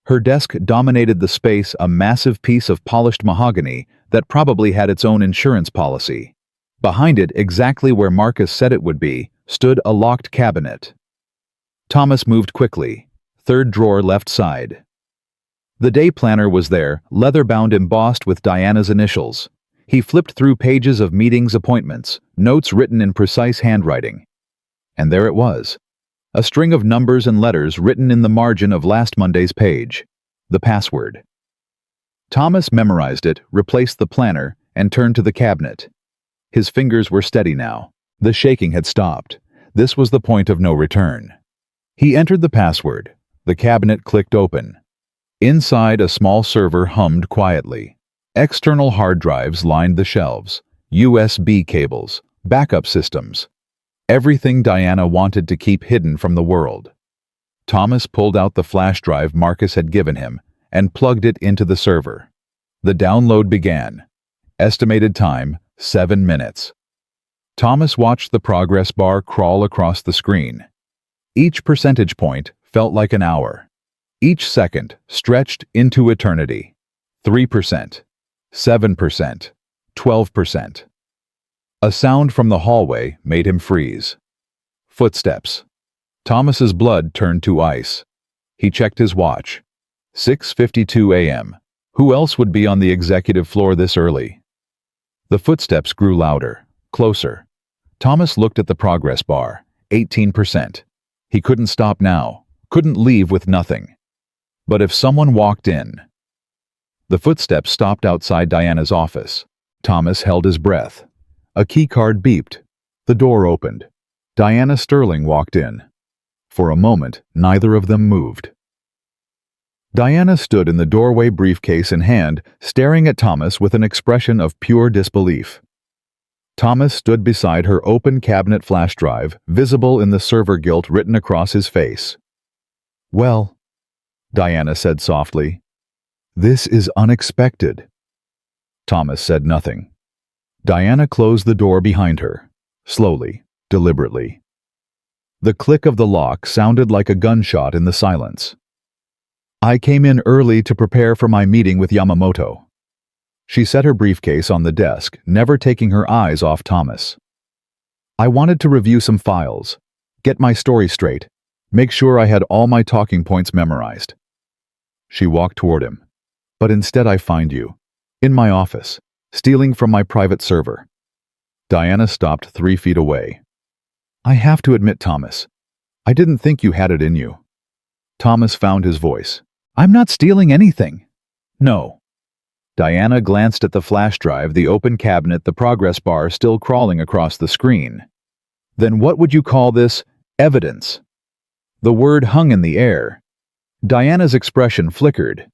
Her desk dominated the space, a massive piece of polished mahogany that probably had its own insurance policy. Behind it, exactly where Marcus said it would be, stood a locked cabinet. Thomas moved quickly. Third drawer left side. The day planner was there, leather-bound embossed with Diana's initials. He flipped through pages of meetings appointments, notes written in precise handwriting. And there it was. A string of numbers and letters written in the margin of last Monday's page. The password. Thomas memorized it, replaced the planner, and turned to the cabinet. His fingers were steady now. The shaking had stopped. This was the point of no return. He entered the password. The cabinet clicked open. Inside, a small server hummed quietly. External hard drives lined the shelves. USB cables. Backup systems. Everything Diana wanted to keep hidden from the world. Thomas pulled out the flash drive Marcus had given him and plugged it into the server. The download began. Estimated time, 7 minutes. Thomas watched the progress bar crawl across the screen. Each percentage point felt like an hour. Each second stretched into eternity. 3%, 7%, 12%. A sound from the hallway made him freeze. Footsteps. Thomas's blood turned to ice. He checked his watch. 6:52 a.m. Who else would be on the executive floor this early? The footsteps grew louder, closer. Thomas looked at the progress bar. 18%. He couldn't stop now, couldn't leave with nothing. But if someone walked in... The footsteps stopped outside Diana's office. Thomas held his breath. A keycard beeped. The door opened. Diana Sterling walked in. For a moment, neither of them moved. Diana stood in the doorway, briefcase in hand, staring at Thomas with an expression of pure disbelief. Thomas stood beside her open cabinet flash drive, visible in the server gilt written across his face. "Well," Diana said softly, "this is unexpected." Thomas said nothing. Diana closed the door behind her, slowly, deliberately. The click of the lock sounded like a gunshot in the silence. "I came in early to prepare for my meeting with Yamamoto." She set her briefcase on the desk, never taking her eyes off Thomas. "I wanted to review some files, get my story straight, make sure I had all my talking points memorized." She walked toward him. "But instead I find you, in my office, stealing from my private server." Diana stopped 3 feet away. "I have to admit, Thomas, I didn't think you had it in you." Thomas found his voice. "I'm not stealing anything." "No." Diana glanced at the flash drive, the open cabinet, the progress bar still crawling across the screen. "Then what would you call this? Evidence?" The word hung in the air. Diana's expression flickered.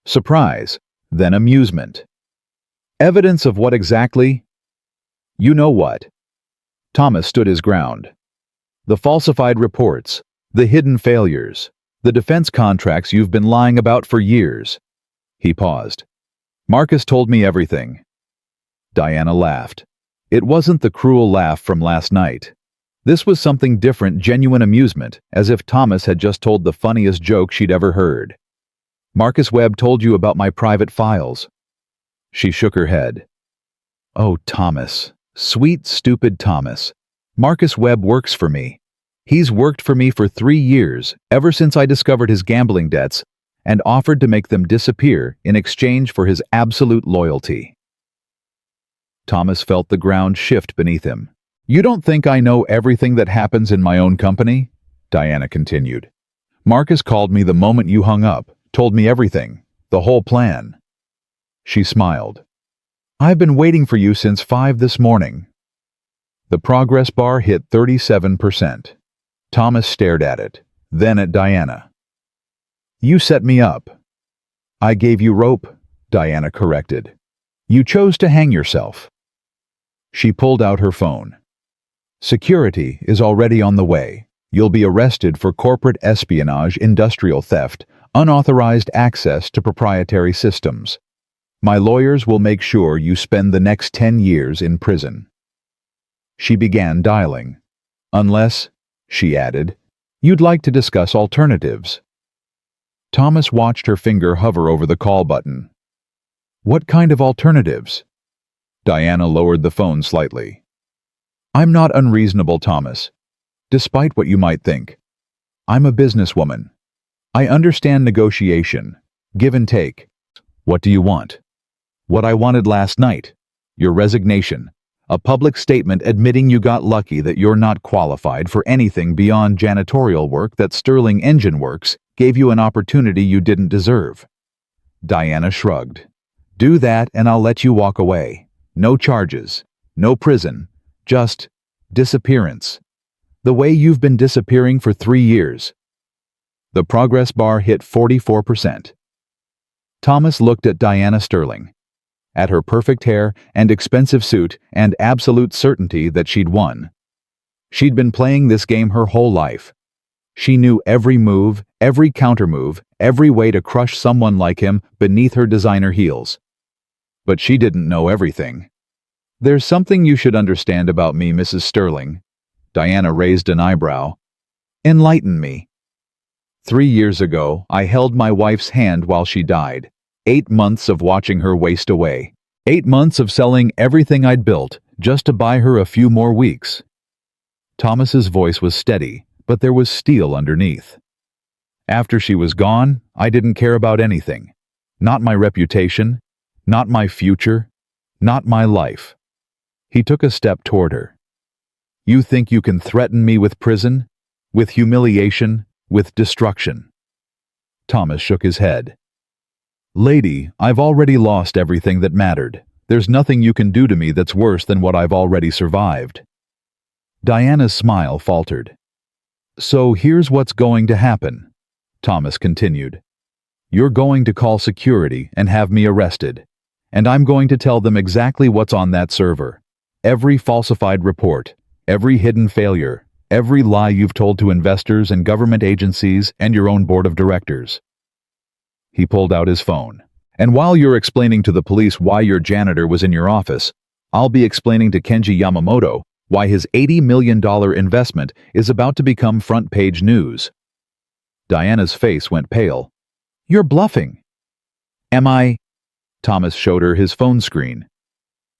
Surprise, then amusement. "Evidence of what exactly?" "You know what." Thomas stood his ground. "The falsified reports, the hidden failures, the defense contracts you've been lying about for years." He paused. "Marcus told me everything." Diana laughed. It wasn't the cruel laugh from last night. This was something different, genuine amusement, as if Thomas had just told the funniest joke she'd ever heard. "Marcus Webb told you about my private files." She shook her head. "Oh, Thomas. Sweet, stupid Thomas. Marcus Webb works for me. He's worked for me for 3 years, ever since I discovered his gambling debts, and offered to make them disappear in exchange for his absolute loyalty." Thomas felt the ground shift beneath him. "You don't think I know everything that happens in my own company?" Diana continued. "Marcus called me the moment you hung up, told me everything, the whole plan." She smiled. I've been waiting for you since 5 this morning. The progress bar hit 37%. Thomas stared at it, then at Diana. You set me up. I gave you rope, Diana corrected. You chose to hang yourself. She pulled out her phone. Security is already on the way. You'll be arrested for corporate espionage, industrial theft, unauthorized access to proprietary systems. My lawyers will make sure you spend the next 10 years in prison. She began dialing. Unless, she added, you'd like to discuss alternatives. Thomas watched her finger hover over the call button. What kind of alternatives? Diana lowered the phone slightly. I'm not unreasonable, Thomas. Despite what you might think. I'm a businesswoman. I understand negotiation, give and take. What do you want? What I wanted last night. Your resignation. A public statement admitting you got lucky that you're not qualified for anything beyond janitorial work, that Sterling Engine Works gave you an opportunity you didn't deserve. Diana shrugged. Do that and I'll let you walk away. No charges. No prison. Just disappearance. The way you've been disappearing for 3 years. The progress bar hit 44%. Thomas looked at Diana Sterling, at her perfect hair and expensive suit and absolute certainty that she'd won. She'd been playing this game her whole life. She knew every move, every countermove, every way to crush someone like him beneath her designer heels. But she didn't know everything. There's something you should understand about me, Mrs. Sterling. Diana raised an eyebrow. Enlighten me. 3 years ago, I held my wife's hand while she died. 8 months of watching her waste away. 8 months of selling everything I'd built just to buy her a few more weeks. Thomas's voice was steady, but there was steel underneath. After she was gone, I didn't care about anything. Not my reputation, not my future, not my life. He took a step toward her. You think you can threaten me with prison, with humiliation, with destruction? Thomas shook his head. Lady, I've already lost everything that mattered. There's nothing you can do to me that's worse than what I've already survived. Diana's smile faltered. So here's what's going to happen, Thomas continued. You're going to call security and have me arrested, and I'm going to tell them exactly what's on that server. Every falsified report, every hidden failure, every lie you've told to investors and government agencies and your own board of directors. He pulled out his phone. And while you're explaining to the police why your janitor was in your office, I'll be explaining to Kenji Yamamoto why his $80 million investment is about to become front-page news. Diana's face went pale. You're bluffing. Am I? Thomas showed her his phone screen.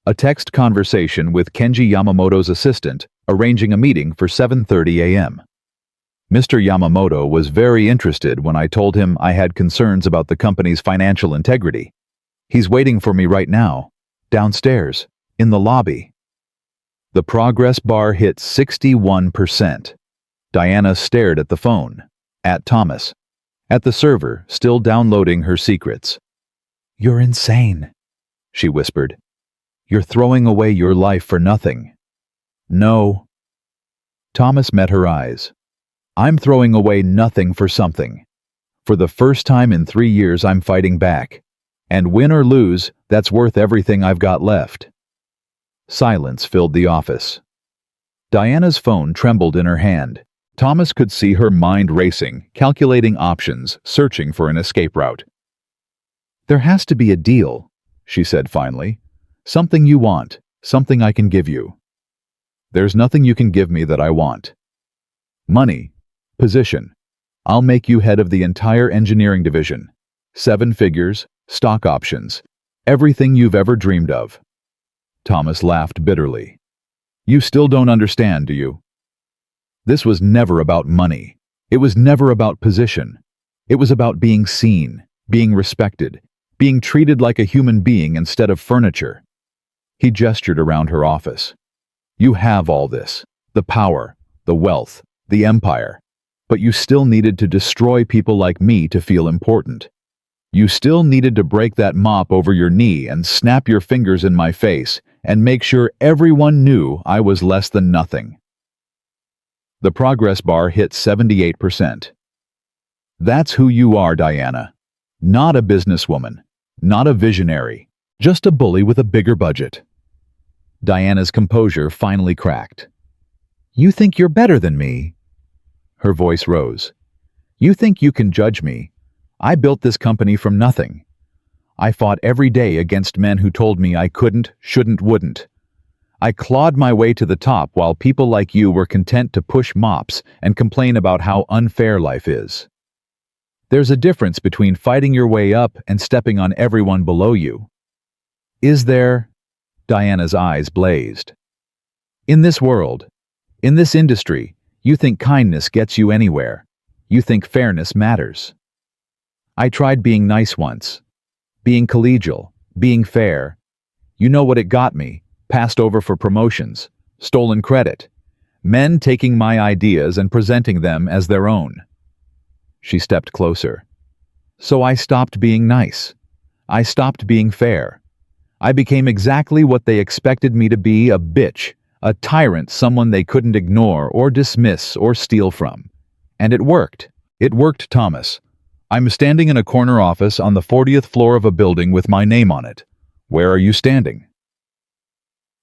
A text conversation with Kenji Yamamoto's assistant, arranging a meeting for 7:30 a.m. Mr. Yamamoto was very interested when I told him I had concerns about the company's financial integrity. He's waiting for me right now, downstairs, in the lobby. The progress bar hit 61%. Diana stared at the phone, at Thomas, at the server still downloading her secrets. You're insane, she whispered. You're throwing away your life for nothing. No. Thomas met her eyes. I'm throwing away nothing for something. For the first time in 3 years, I'm fighting back. And win or lose, that's worth everything I've got left. Silence filled the office. Diana's phone trembled in her hand. Thomas could see her mind racing, calculating options, searching for an escape route. There has to be a deal, she said finally. Something you want, something I can give you. There's nothing you can give me that I want. Money. Position. I'll make you head of the entire engineering division. 7 figures, stock options, everything you've ever dreamed of. Thomas laughed bitterly. You still don't understand, do you? This was never about money. It was never about position. It was about being seen, being respected, being treated like a human being instead of furniture. He gestured around her office. You have all this, the power, the wealth, the empire, but you still needed to destroy people like me to feel important. You still needed to break that mop over your knee and snap your fingers in my face and make sure everyone knew I was less than nothing. The progress bar hit 78%. That's who you are, Diana. Not a businesswoman, not a visionary, just a bully with a bigger budget. Diana's composure finally cracked. You think you're better than me? Her voice rose. You think you can judge me? I built this company from nothing. I fought every day against men who told me I couldn't, shouldn't, wouldn't. I clawed my way to the top while people like you were content to push mops and complain about how unfair life is. There's a difference between fighting your way up and stepping on everyone below you. Is there? Diana's eyes blazed. In this world, in this industry, you think kindness gets you anywhere. You think fairness matters. I tried being nice once, being collegial, being fair. You know what it got me, passed over for promotions, stolen credit, men taking my ideas and presenting them as their own. She stepped closer. So I stopped being nice. I stopped being fair. I became exactly what they expected me to be, a bitch, a tyrant, someone they couldn't ignore or dismiss or steal from. And it worked. It worked, Thomas. I'm standing in a corner office on the 40th floor of a building with my name on it. Where are you standing?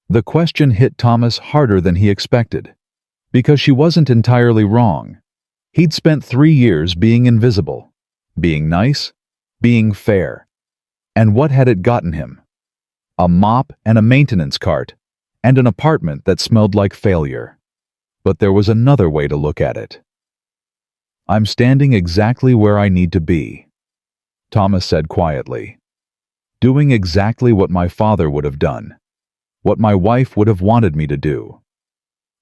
The question hit Thomas harder than he expected, because she wasn't entirely wrong. He'd spent 3 years being invisible, being nice, being fair. And what had it gotten him? A mop and a maintenance cart, and an apartment that smelled like failure. But there was another way to look at it. I'm standing exactly where I need to be, Thomas said quietly. Doing exactly what my father would have done, what my wife would have wanted me to do.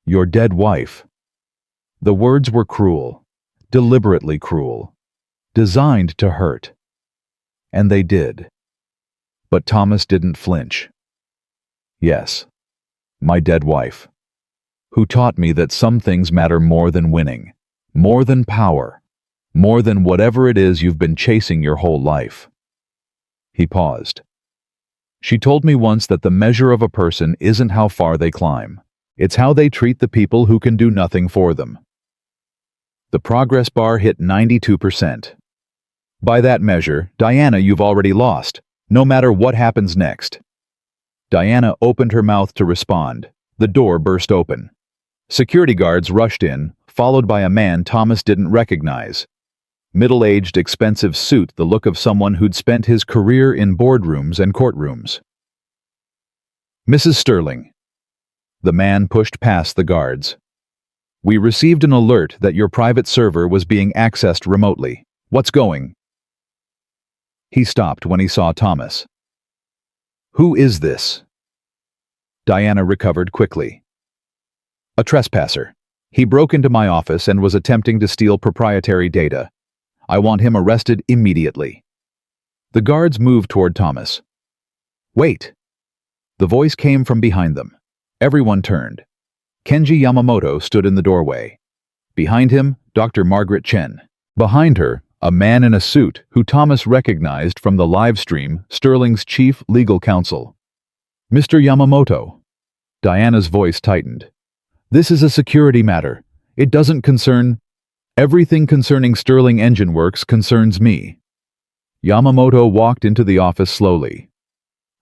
Your dead wife. The words were cruel, deliberately cruel, designed to hurt. And they did. But Thomas didn't flinch. Yes, my dead wife, who taught me that some things matter more than winning. More than power, more than whatever it is you've been chasing your whole life. He paused. She told me once that the measure of a person isn't how far they climb. It's how they treat the people who can do nothing for them. The progress bar hit 92%. By that measure, Diana, you've already lost, no matter what happens next. Diana opened her mouth to respond. The door burst open. Security guards rushed in, followed by a man Thomas didn't recognize. Middle-aged, expensive suit, the look of someone who'd spent his career in boardrooms and courtrooms. Mrs. Sterling. The man pushed past the guards. We received an alert that your private server was being accessed remotely. What's going? He stopped when he saw Thomas. Who is this? Diana recovered quickly. A trespasser. He broke into my office and was attempting to steal proprietary data. I want him arrested immediately. The guards moved toward Thomas. Wait! The voice came from behind them. Everyone turned. Kenji Yamamoto stood in the doorway. Behind him, Dr. Margaret Chen. Behind her, a man in a suit who Thomas recognized from the live stream, Sterling's chief legal counsel. Mr. Yamamoto. Diana's voice tightened. This is a security matter. It doesn't concern... Everything concerning Sterling Engine Works concerns me. Yamamoto walked into the office slowly.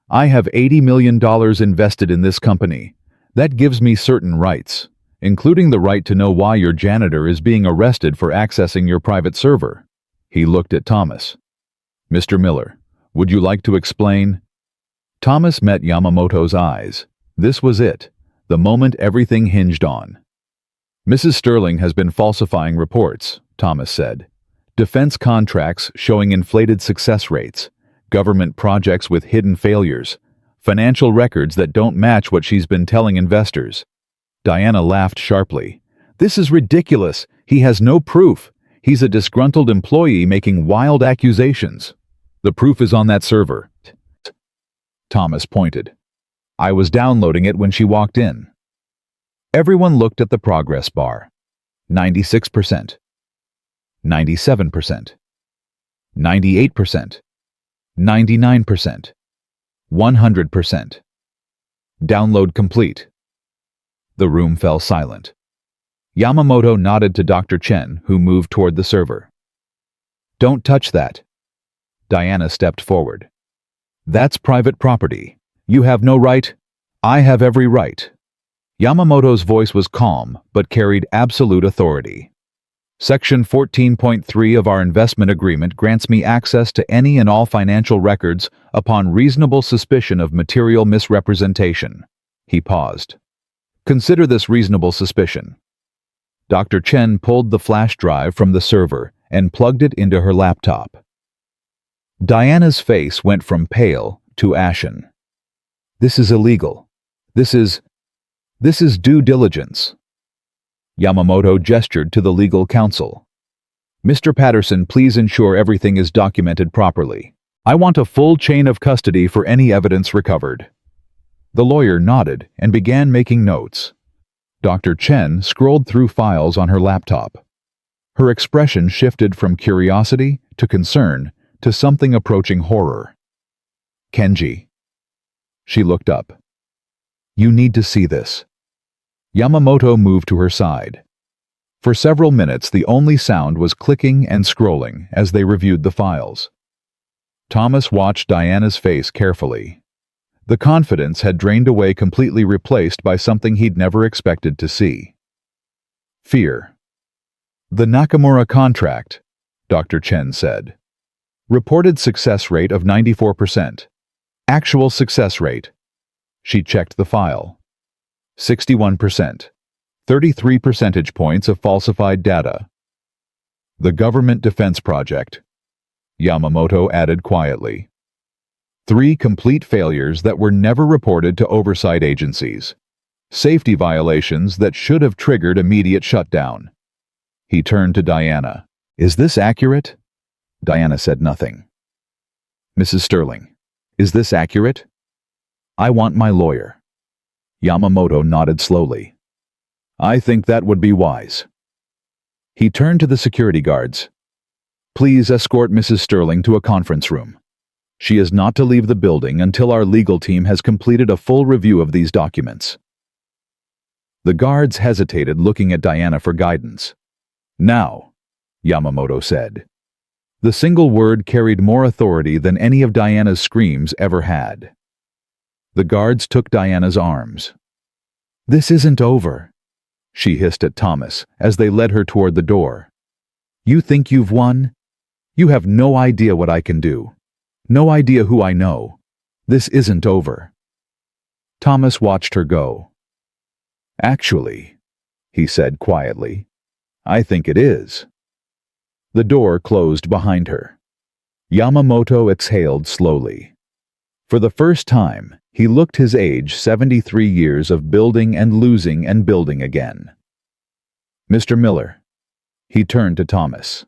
I have $80 million invested in this company. That gives me certain rights, including the right to know why your janitor is being arrested for accessing your private server. He looked at Thomas. Mr. Miller, would you like to explain? Thomas met Yamamoto's eyes. This was it. The moment everything hinged on. Mrs. Sterling has been falsifying reports, Thomas said. Defense contracts showing inflated success rates, government projects with hidden failures, financial records that don't match what she's been telling investors. Diana laughed sharply. This is ridiculous. He has no proof. He's a disgruntled employee making wild accusations. The proof is on that server. Thomas pointed. I was downloading it when she walked in. Everyone looked at the progress bar. 96%. 97%. 98%. 99%. 100%. Download complete. The room fell silent. Yamamoto nodded to Dr. Chen, who moved toward the server. "Don't touch that." Diana stepped forward. "That's private property. You have no right." "I have every right." Yamamoto's voice was calm, but carried absolute authority. Section 14.3 of our investment agreement grants me access to any and all financial records upon reasonable suspicion of material misrepresentation. He paused. "Consider this reasonable suspicion." Dr. Chen pulled the flash drive from the server and plugged it into her laptop. Diana's face went from pale to ashen. "This is illegal. This is due diligence." Yamamoto gestured to the legal counsel. "Mr. Patterson, please ensure everything is documented properly. I want a full chain of custody for any evidence recovered." The lawyer nodded and began making notes. Dr. Chen scrolled through files on her laptop. Her expression shifted from curiosity to concern to something approaching horror. "Kenji." She looked up. "You need to see this." Yamamoto moved to her side. For several minutes, the only sound was clicking and scrolling as they reviewed the files. Thomas watched Diana's face carefully. The confidence had drained away, completely replaced by something he'd never expected to see. Fear. "The Nakamura contract," Dr. Chen said. "Reported success rate of 94%. Actual success rate." She checked the file. 61%. 33 percentage points of falsified data. "The government defense project," Yamamoto added quietly. 3 complete failures that were never reported to oversight agencies. Safety violations that should have triggered immediate shutdown. He turned to Diana. "Is this accurate?" Diana said nothing. "Mrs. Sterling, is this accurate?" "I want my lawyer." Yamamoto nodded slowly. "I think that would be wise." He turned to the security guards. "Please escort Mrs. Sterling to a conference room. She is not to leave the building until our legal team has completed a full review of these documents." The guards hesitated, looking at Diana for guidance. "Now," Yamamoto said. The single word carried more authority than any of Diana's screams ever had. The guards took Diana's arms. "This isn't over," she hissed at Thomas as they led her toward the door. "You think you've won? You have no idea what I can do. No idea who I know. This isn't over." Thomas watched her go. "Actually," he said quietly, "I think it is." The door closed behind her. Yamamoto exhaled slowly. For the first time, he looked his age, 73 years of building and losing and building again. "Mr. Miller." He turned to Thomas.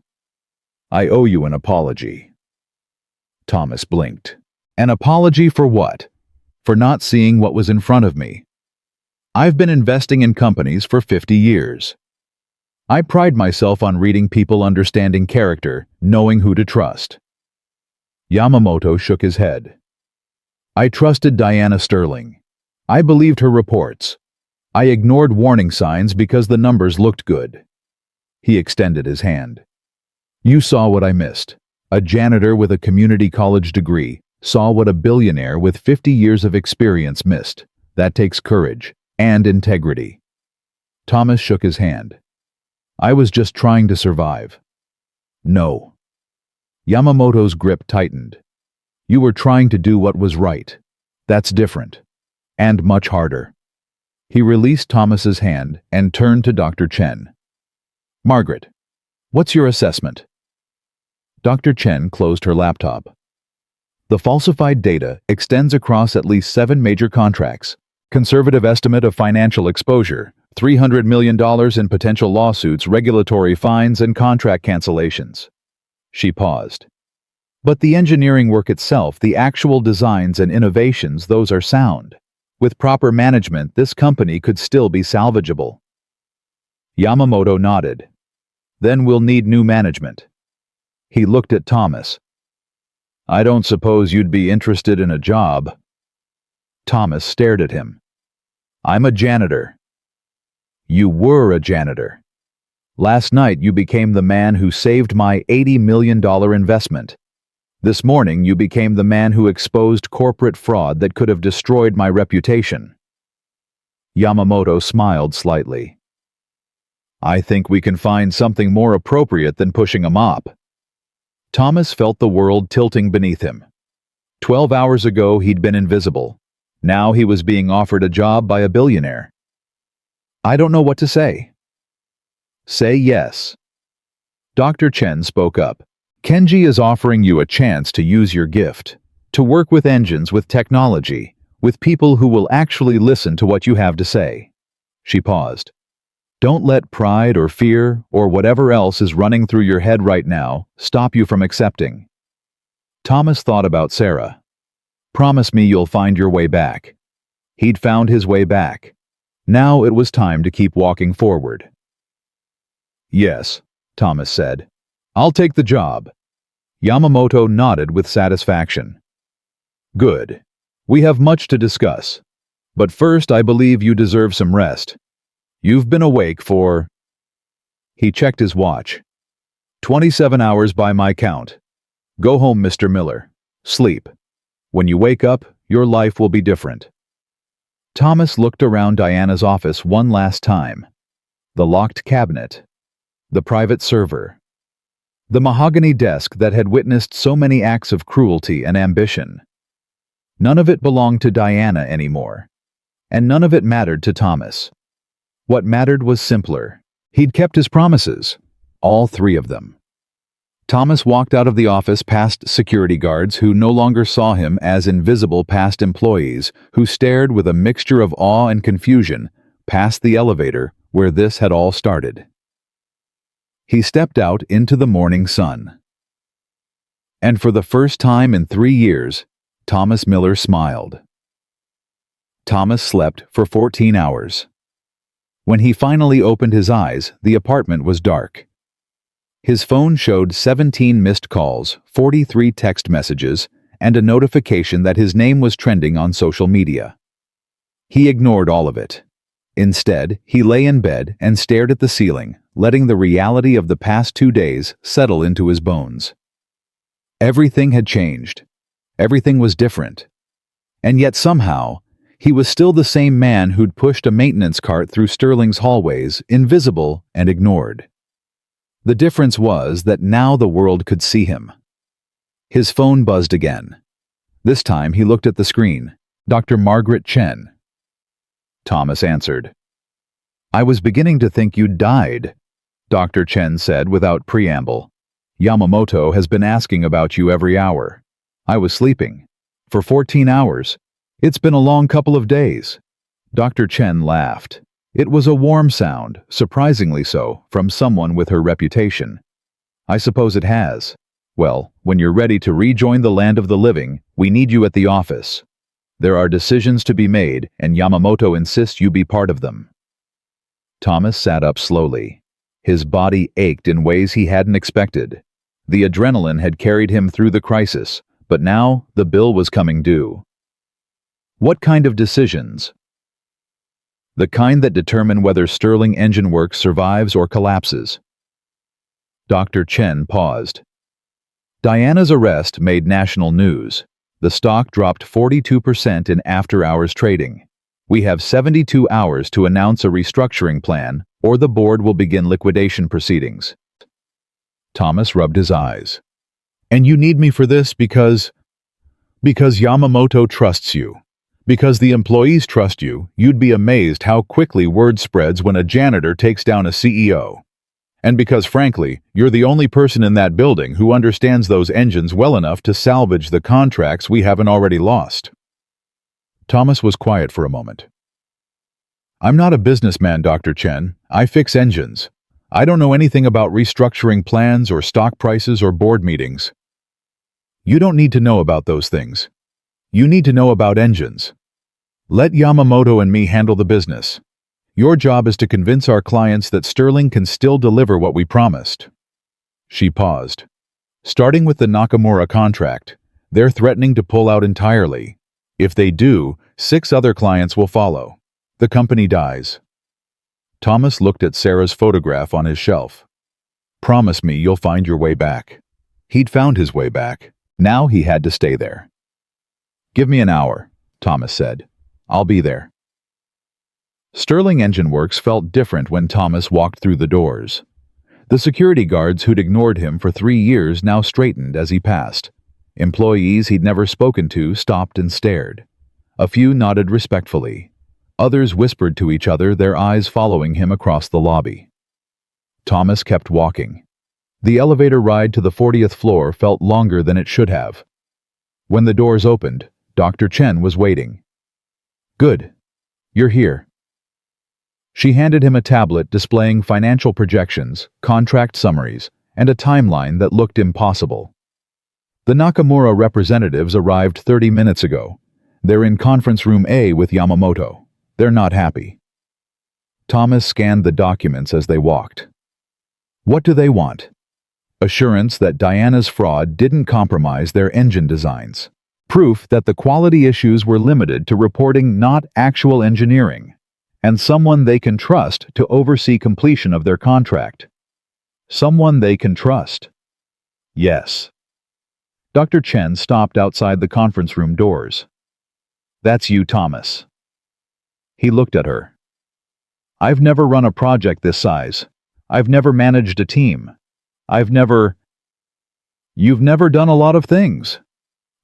"I owe you an apology." Thomas blinked. "An apology for what?" "For not seeing what was in front of me. I've been investing in companies for 50 years. I pride myself on reading people, understanding character, knowing who to trust." Yamamoto shook his head. "I trusted Diana Sterling. I believed her reports. I ignored warning signs because the numbers looked good." He extended his hand. "You saw what I missed. A janitor with a community college degree saw what a billionaire with 50 years of experience missed. That takes courage and integrity." Thomas shook his hand. "I was just trying to survive." "No." Yamamoto's grip tightened. "You were trying to do what was right. That's different. And much harder." He released Thomas's hand and turned to Dr. Chen. "Margaret, what's your assessment?" Dr. Chen closed her laptop. "The falsified data extends across at least 7 major contracts. Conservative estimate of financial exposure, $300 million in potential lawsuits, regulatory fines, and contract cancellations." She paused. "But the engineering work itself, the actual designs and innovations, those are sound. With proper management, this company could still be salvageable." Yamamoto nodded. "Then we'll need new management." He looked at Thomas. I don't suppose you'd be interested in a job. Thomas stared at him. I'm a janitor. You were a janitor. Last night you became the man who saved my $80 million investment. This morning you became the man who exposed corporate fraud that could have destroyed my reputation. Yamamoto smiled slightly. I think we can find something more appropriate than pushing a mop. Thomas felt the world tilting beneath him. 12 hours ago he'd been invisible. Now he was being offered a job by a billionaire. I don't know what to say. Say yes. Dr. Chen spoke up. Kenji is offering you a chance to use your gift, to work with engines, with technology, with people who will actually listen to what you have to say. She paused. Don't let pride or fear or whatever else is running through your head right now stop you from accepting. Thomas thought about Sarah. Promise me you'll find your way back. He'd found his way back. Now it was time to keep walking forward. Yes, Thomas said. I'll take the job. Yamamoto nodded with satisfaction. Good. We have much to discuss. But first I believe you deserve some rest. You've been awake for... He checked his watch. 27 hours by my count. Go home, Mr. Miller. Sleep. When you wake up, your life will be different. Thomas looked around Diana's office one last time. The locked cabinet. The private server. The mahogany desk that had witnessed so many acts of cruelty and ambition. None of it belonged to Diana anymore. And none of it mattered to Thomas. What mattered was simpler. He'd kept his promises. All three of them. Thomas walked out of the office past security guards who no longer saw him as invisible, past employees who stared with a mixture of awe and confusion past the elevator where this had all started. He stepped out into the morning sun. And for the first time in 3 years, Thomas Miller smiled. Thomas slept for 14 hours. When he finally opened his eyes, the apartment was dark. His phone showed 17 missed calls, 43 text messages, and a notification that his name was trending on social media. He ignored all of it. Instead, he lay in bed and stared at the ceiling, letting the reality of the past 2 days settle into his bones. Everything had changed. Everything was different. And yet somehow, he was still the same man who'd pushed a maintenance cart through Sterling's hallways, invisible and ignored. The difference was that now the world could see him. His phone buzzed again. This time he looked at the screen. Dr. Margaret Chen. Thomas answered. I was beginning to think you'd died, Dr. Chen said without preamble. Yamamoto has been asking about you every hour. I was sleeping. For 14 hours. It's been a long couple of days. Dr. Chen laughed. It was a warm sound, surprisingly so, from someone with her reputation. I suppose it has. Well, when you're ready to rejoin the land of the living, we need you at the office. There are decisions to be made, and Yamamoto insists you be part of them. Thomas sat up slowly. His body ached in ways he hadn't expected. The adrenaline had carried him through the crisis, but now the bill was coming due. What kind of decisions? The kind that determine whether Sterling Engine Works survives or collapses. Dr. Chen paused. Diana's arrest made national news. The stock dropped 42% in after-hours trading. We have 72 hours to announce a restructuring plan, or the board will begin liquidation proceedings. Thomas rubbed his eyes. And you need me for this because Yamamoto trusts you. Because the employees trust you, you'd be amazed how quickly word spreads when a janitor takes down a CEO. And because, frankly, you're the only person in that building who understands those engines well enough to salvage the contracts we haven't already lost. Thomas was quiet for a moment. I'm not a businessman, Dr. Chen. I fix engines. I don't know anything about restructuring plans or stock prices or board meetings. You don't need to know about those things. You need to know about engines. Let Yamamoto and me handle the business. Your job is to convince our clients that Sterling can still deliver what we promised. She paused. Starting with the Nakamura contract, They're threatening to pull out entirely. If they do, 6 other clients will follow. The company dies. Thomas looked at Sarah's photograph on his shelf. Promise me you'll find your way back. He'd found his way back. Now he had to stay there. Give me an hour, Thomas said. I'll be there. Sterling Engine Works felt different when Thomas walked through the doors. The security guards who'd ignored him for 3 years now straightened as he passed. Employees he'd never spoken to stopped and stared. A few nodded respectfully. Others whispered to each other, their eyes following him across the lobby. Thomas kept walking. The elevator ride to the 40th floor felt longer than it should have. When the doors opened, Dr. Chen was waiting. Good. You're here. She handed him a tablet displaying financial projections, contract summaries, and a timeline that looked impossible. The Nakamura representatives arrived 30 minutes ago. They're in conference room A with Yamamoto. They're not happy. Thomas scanned the documents as they walked. What do they want? Assurance that Diana's fraud didn't compromise their engine designs. Proof that the quality issues were limited to reporting, not actual engineering. And someone they can trust to oversee completion of their contract. Someone they can trust. Yes. Dr. Chen stopped outside the conference room doors. That's you, Thomas. He looked at her. I've never run a project this size. I've never managed a team. You've never done a lot of things.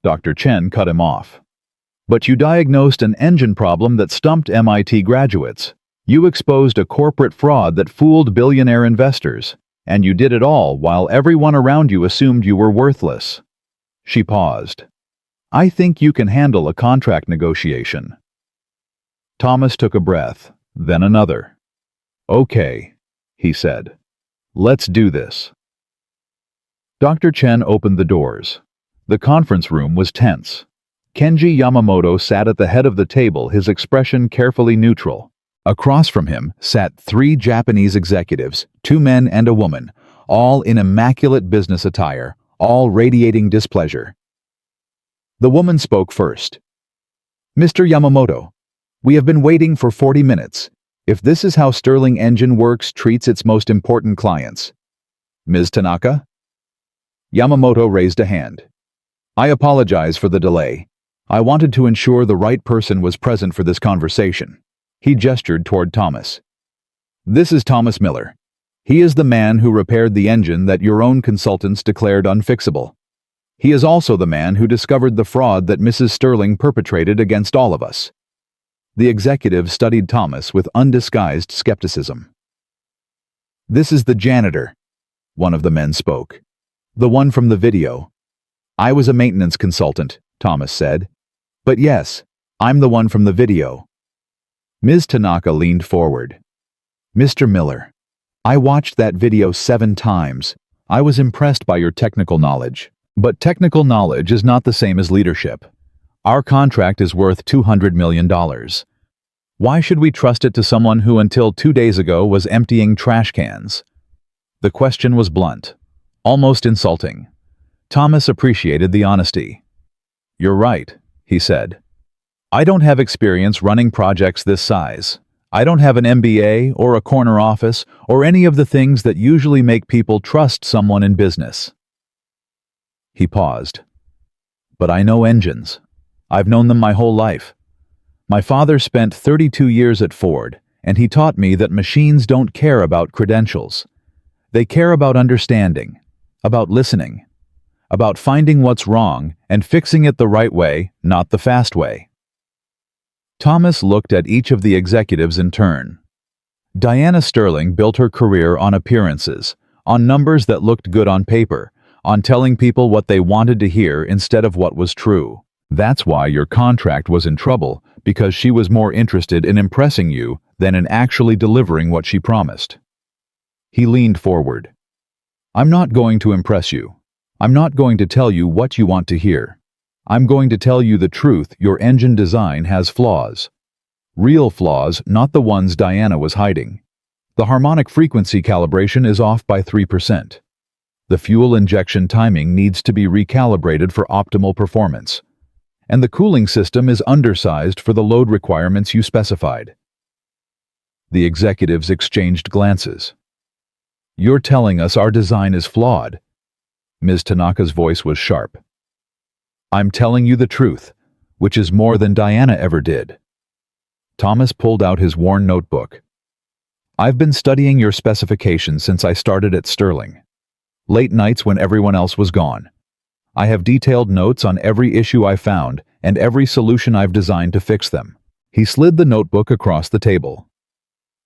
Dr. Chen cut him off. But you diagnosed an engine problem that stumped MIT graduates. You exposed a corporate fraud that fooled billionaire investors. And you did it all while everyone around you assumed you were worthless. She paused. I think you can handle a contract negotiation. Thomas took a breath, then another. Okay, he said. Let's do this. Dr. Chen opened the doors. The conference room was tense. Kenji Yamamoto sat at the head of the table, his expression carefully neutral. Across from him sat 3 Japanese executives, 2 men and a woman, all in immaculate business attire, all radiating displeasure. The woman spoke first. Mr. Yamamoto, we have been waiting for 40 minutes. If this is how Sterling Engine Works treats its most important clients. Ms. Tanaka? Yamamoto raised a hand. I apologize for the delay. I wanted to ensure the right person was present for this conversation. He gestured toward Thomas. This is Thomas Miller. He is the man who repaired the engine that your own consultants declared unfixable. He is also the man who discovered the fraud that Mrs. Sterling perpetrated against all of us. The executive studied Thomas with undisguised skepticism. This is the janitor, one of the men spoke. The one from the video. I was a maintenance consultant, Thomas said. But yes, I'm the one from the video. Ms. Tanaka leaned forward. Mr. Miller, I watched that video 7 times. I was impressed by your technical knowledge. But technical knowledge is not the same as leadership. Our contract is worth $200 million. Why should we trust it to someone who until 2 days ago was emptying trash cans? The question was blunt, almost insulting. Thomas appreciated the honesty. You're right, he said. I don't have experience running projects this size. I don't have an MBA or a corner office or any of the things that usually make people trust someone in business. He paused. But I know engines. I've known them my whole life. My father spent 32 years at Ford, and he taught me that machines don't care about credentials. They care about understanding, about listening, about finding what's wrong and fixing it the right way, not the fast way. Thomas looked at each of the executives in turn. Diana Sterling built her career on appearances, on numbers that looked good on paper, on telling people what they wanted to hear instead of what was true. That's why your contract was in trouble, because she was more interested in impressing you than in actually delivering what she promised. He leaned forward. I'm not going to impress you. I'm not going to tell you what you want to hear. I'm going to tell you the truth. Your engine design has flaws. Real flaws, not the ones Diana was hiding. The harmonic frequency calibration is off by 3%. The fuel injection timing needs to be recalibrated for optimal performance, and the cooling system is undersized for the load requirements you specified. The executives exchanged glances. You're telling us our design is flawed? Ms. Tanaka's voice was sharp. I'm telling you the truth, which is more than Diana ever did. Thomas pulled out his worn notebook. I've been studying your specifications since I started at Sterling. Late nights when everyone else was gone. I have detailed notes on every issue I found and every solution I've designed to fix them. He slid the notebook across the table.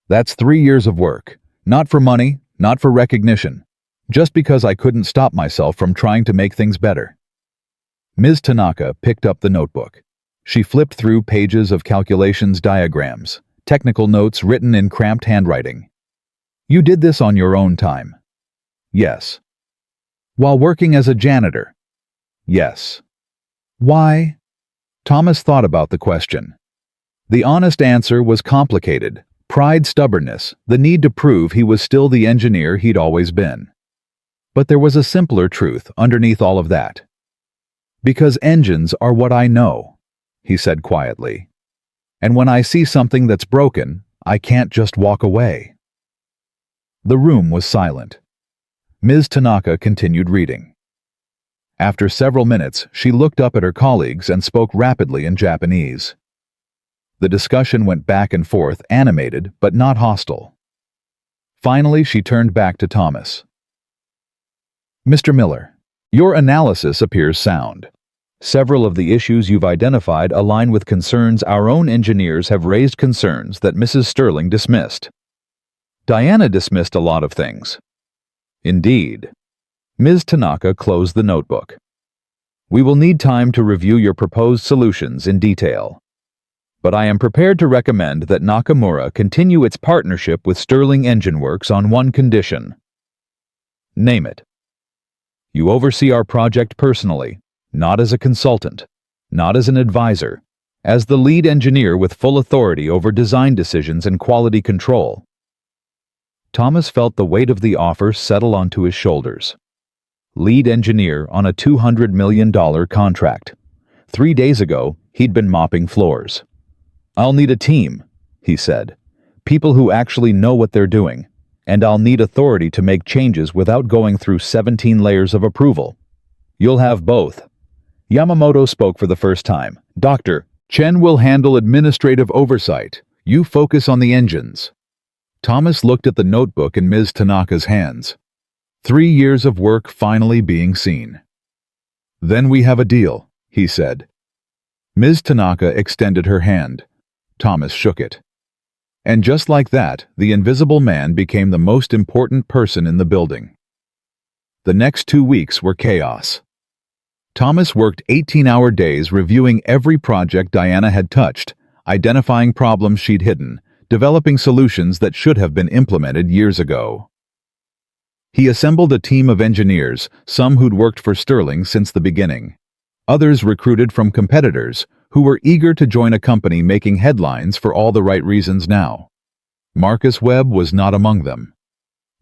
That's 3 years of work. Not for money, not for recognition. Just because I couldn't stop myself from trying to make things better. Ms. Tanaka picked up the notebook. She flipped through pages of calculations, diagrams, technical notes written in cramped handwriting. You did this on your own time? Yes. While working as a janitor? Yes. Why? Thomas thought about the question. The honest answer was complicated. Pride, stubbornness, the need to prove he was still the engineer he'd always been. But there was a simpler truth underneath all of that. Because engines are what I know, he said quietly. And when I see something that's broken, I can't just walk away. The room was silent. Ms. Tanaka continued reading. After several minutes, she looked up at her colleagues and spoke rapidly in Japanese. The discussion went back and forth, animated but not hostile. Finally, she turned back to Thomas. Mr. Miller, your analysis appears sound. Several of the issues you've identified align with concerns our own engineers have raised, concerns that Mrs. Sterling dismissed. Diana dismissed a lot of things. Indeed. Ms. Tanaka closed the notebook. We will need time to review your proposed solutions in detail. But I am prepared to recommend that Nakamura continue its partnership with Sterling Engine Works on one condition. Name it. You oversee our project personally, not as a consultant, not as an advisor, as the lead engineer with full authority over design decisions and quality control. Thomas felt the weight of the offer settle onto his shoulders. Lead engineer on a $200 million contract. 3 days ago, he'd been mopping floors. I'll need a team, he said. People who actually know what they're doing. And I'll need authority to make changes without going through 17 layers of approval. You'll have both. Yamamoto spoke for the first time. Dr. Chen will handle administrative oversight. You focus on the engines. Thomas looked at the notebook in Ms. Tanaka's hands. 3 years of work finally being seen. Then we have a deal, he said. Ms. Tanaka extended her hand. Thomas shook it. And just like that, the invisible man became the most important person in the building. The next 2 weeks were chaos. Thomas worked 18-hour days reviewing every project Diana had touched, identifying problems she'd hidden, developing solutions that should have been implemented years ago. He assembled a team of engineers, some who'd worked for Sterling since the beginning. Others recruited from competitors who were eager to join a company making headlines for all the right reasons now. Marcus Webb was not among them.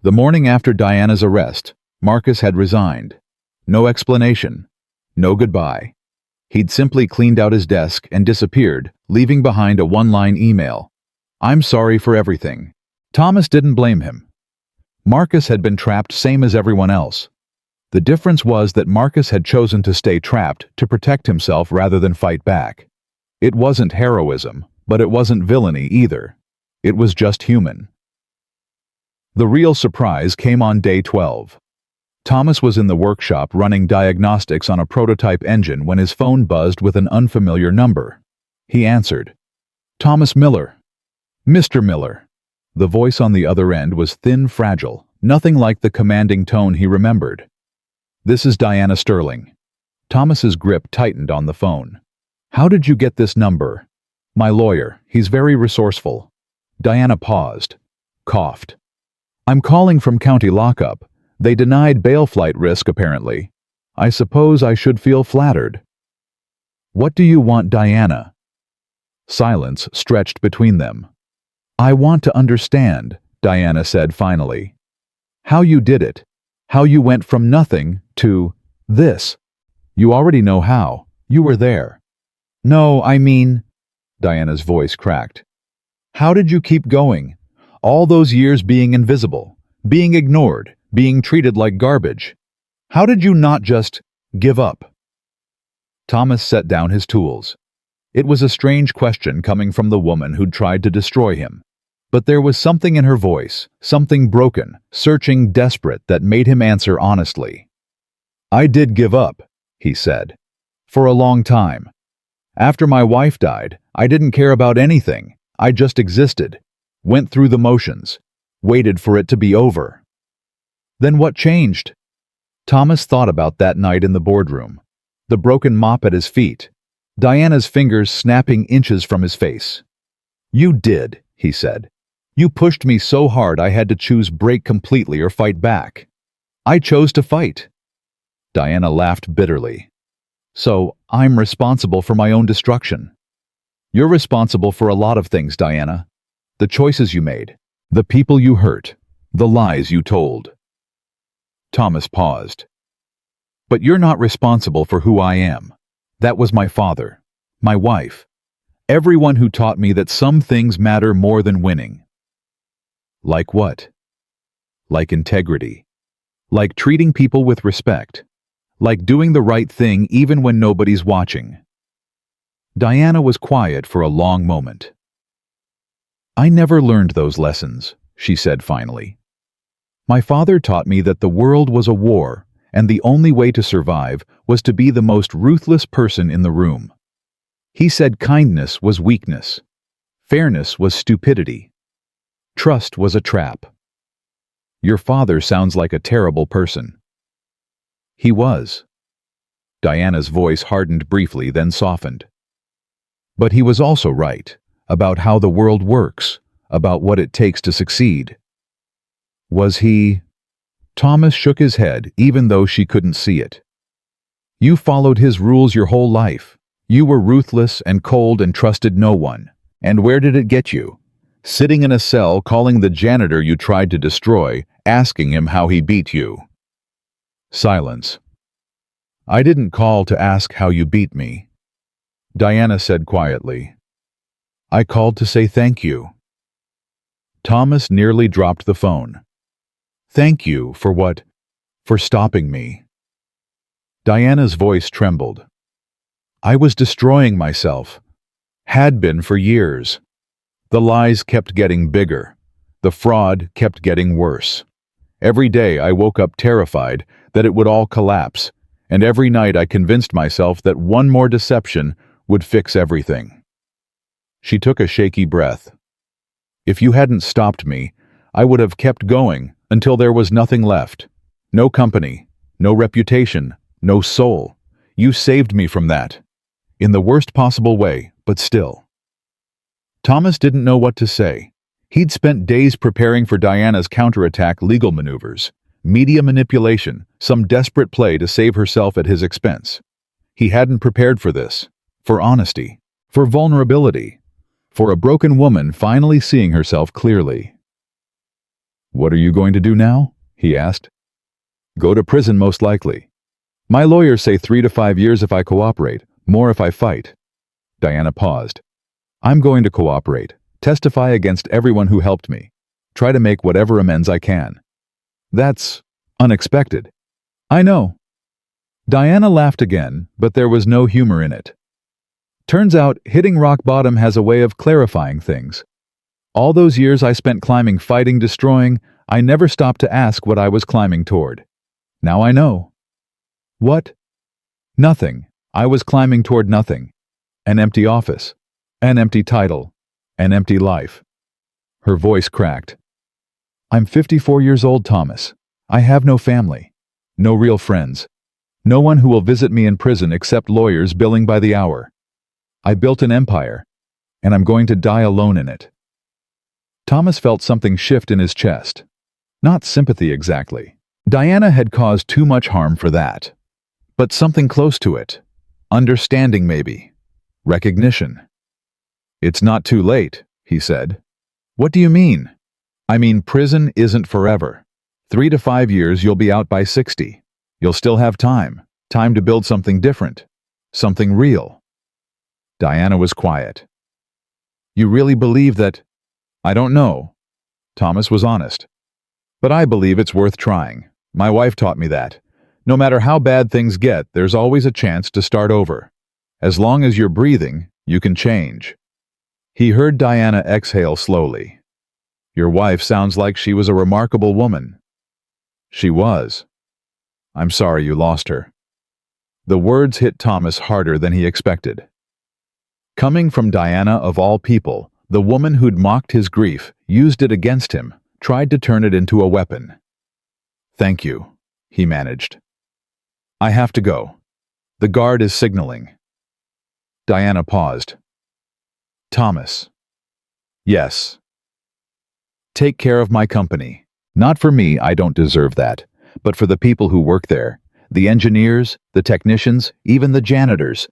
The morning after Diana's arrest, Marcus had resigned. No explanation. No goodbye. He'd simply cleaned out his desk and disappeared, leaving behind a one-line email. I'm sorry for everything. Thomas didn't blame him. Marcus had been trapped same as everyone else. The difference was that Marcus had chosen to stay trapped to protect himself rather than fight back. It wasn't heroism, but it wasn't villainy either. It was just human. The real surprise came on day 12. Thomas was in the workshop running diagnostics on a prototype engine when his phone buzzed with an unfamiliar number. He answered. Thomas Miller. Mr. Miller. The voice on the other end was thin, fragile, nothing like the commanding tone he remembered. This is Diana Sterling. Thomas's grip tightened on the phone. How did you get this number? My lawyer. He's very resourceful. Diana paused. Coughed. I'm calling from county lockup. They denied bail flight risk, apparently. I suppose I should feel flattered. What do you want, Diana? Silence stretched between them. I want to understand, Diana said finally. How you did it. How you went from nothing to this. You already know how. You were there. No, I mean, Diana's voice cracked. How did you keep going? All those years being invisible, being ignored, being treated like garbage. How did you not just give up? Thomas set down his tools. It was a strange question coming from the woman who'd tried to destroy him. But there was something in her voice, something broken, searching, desperate, that made him answer honestly. I did give up, he said. For a long time. After my wife died, I didn't care about anything. I just existed, went through the motions, waited for it to be over. Then what changed? Thomas thought about that night in the boardroom, the broken mop at his feet, Diana's fingers snapping inches from his face. You did, he said. You pushed me so hard I had to choose break completely or fight back. I chose to fight. Diana laughed bitterly. So, I'm responsible for my own destruction. You're responsible for a lot of things, Diana. The choices you made, the people you hurt, the lies you told. Thomas paused. But you're not responsible for who I am. That was my father, my wife, everyone who taught me that some things matter more than winning. Like what? Like integrity. Like treating people with respect. Like doing the right thing even when nobody's watching. Diana was quiet for a long moment. I never learned those lessons, she said finally. My father taught me that the world was a war, and the only way to survive was to be the most ruthless person in the room. He said kindness was weakness. Fairness was stupidity. Trust was a trap. Your father sounds like a terrible person. He was. Diana's voice hardened briefly, then softened. But he was also right, about how the world works, about what it takes to succeed. Was he? Thomas shook his head, even though she couldn't see it. You followed his rules your whole life. You were ruthless and cold and trusted no one. And where did it get you? Sitting in a cell calling the janitor you tried to destroy, asking him how he beat you. Silence. I didn't call to ask how you beat me. Diana said quietly. I called to say thank you. Thomas nearly dropped the phone. Thank you for what? For stopping me. Diana's voice trembled. I was destroying myself. Had been for years. The lies kept getting bigger. The fraud kept getting worse. Every day I woke up terrified that it would all collapse, and every night I convinced myself that one more deception would fix everything. She took a shaky breath. If you hadn't stopped me, I would have kept going until there was nothing left. No company, no reputation, no soul. You saved me from that. In the worst possible way, but still. Thomas didn't know what to say. He'd spent days preparing for Diana's counterattack legal maneuvers, media manipulation, some desperate play to save herself at his expense. He hadn't prepared for this, for honesty, for vulnerability, for a broken woman finally seeing herself clearly. What are you going to do now? He asked. Go to prison most likely. My lawyers say 3 to 5 years if I cooperate, more if I fight. Diana paused. I'm going to cooperate, testify against everyone who helped me, try to make whatever amends I can. That's unexpected. I know. Diana laughed again, but there was no humor in it. Turns out hitting rock bottom has a way of clarifying things. All those years I spent climbing, fighting, destroying, I never stopped to ask what I was climbing toward. Now I know. What? Nothing. I was climbing toward nothing. An empty office. An empty title. An empty life. Her voice cracked. I'm 54 years old, Thomas. I have no family. No real friends. No one who will visit me in prison except lawyers billing by the hour. I built an empire, and I'm going to die alone in it. Thomas felt something shift in his chest. Not sympathy exactly. Diana had caused too much harm for that. But something close to it. Understanding maybe. Recognition. It's not too late, he said. What do you mean? I mean, prison isn't forever. 3 to 5 years you'll be out by 60. You'll still have time. Time to build something different. Something real. Diana was quiet. You really believe that? I don't know. Thomas was honest. But I believe it's worth trying. My wife taught me that. No matter how bad things get, there's always a chance to start over. As long as you're breathing, you can change. He heard Diana exhale slowly. Your wife sounds like she was a remarkable woman. She was. I'm sorry you lost her. The words hit Thomas harder than he expected. Coming from Diana of all people, the woman who'd mocked his grief, used it against him, tried to turn it into a weapon. Thank you, he managed. I have to go. The guard is signaling. Diana paused. Thomas. Yes. Take care of my company. Not for me, I don't deserve that, but for the people who work there, the engineers, the technicians, even the janitors.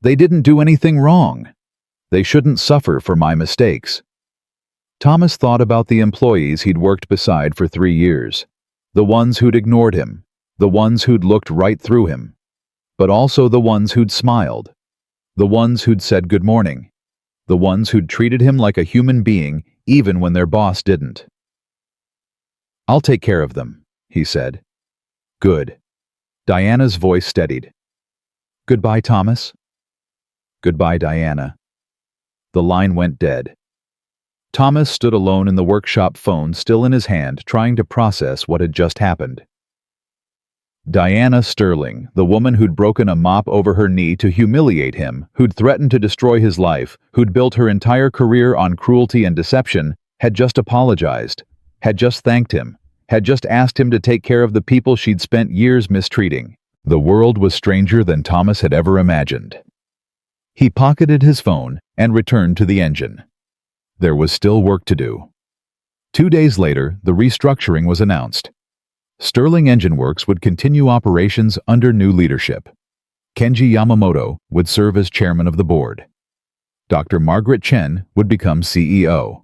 They didn't do anything wrong. They shouldn't suffer for my mistakes. Thomas thought about the employees he'd worked beside for 3 years, the ones who'd ignored him, the ones who'd looked right through him, but also the ones who'd smiled, the ones who'd said good morning, the ones who'd treated him like a human being even when their boss didn't. I'll take care of them, he said. Good. Diana's voice steadied. Goodbye, Thomas. Goodbye, Diana. The line went dead. Thomas stood alone in the workshop, phone still in his hand, trying to process what had just happened. Diana Sterling, the woman who'd broken a mop over her knee to humiliate him, who'd threatened to destroy his life, who'd built her entire career on cruelty and deception, had just apologized, had just thanked him, had just asked him to take care of the people she'd spent years mistreating. The world was stranger than Thomas had ever imagined. He pocketed his phone and returned to the engine. There was still work to do. 2 days later, the restructuring was announced. Sterling Engine Works would continue operations under new leadership. Kenji Yamamoto would serve as chairman of the board. Dr. Margaret Chen would become CEO.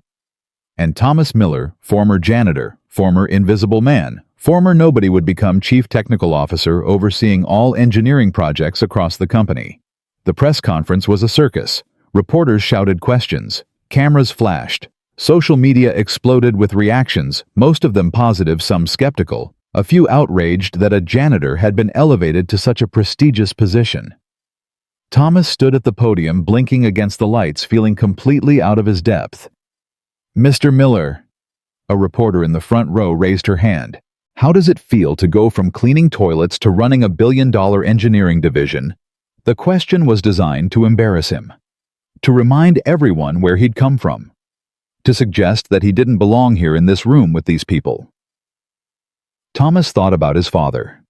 And Thomas Miller, former janitor, former invisible man, former nobody, would become chief technical officer, overseeing all engineering projects across the company. The press conference was a circus. Reporters shouted questions. Cameras flashed. Social media exploded with reactions, most of them positive, some skeptical, a few outraged that a janitor had been elevated to such a prestigious position. Thomas stood at the podium, blinking against the lights, feeling completely out of his depth. Mr. Miller, a reporter in the front row raised her hand. How does it feel to go from cleaning toilets to running a billion-dollar engineering division? The question was designed to embarrass him, to remind everyone where he'd come from, to suggest that he didn't belong here in this room with these people. Thomas thought about his father,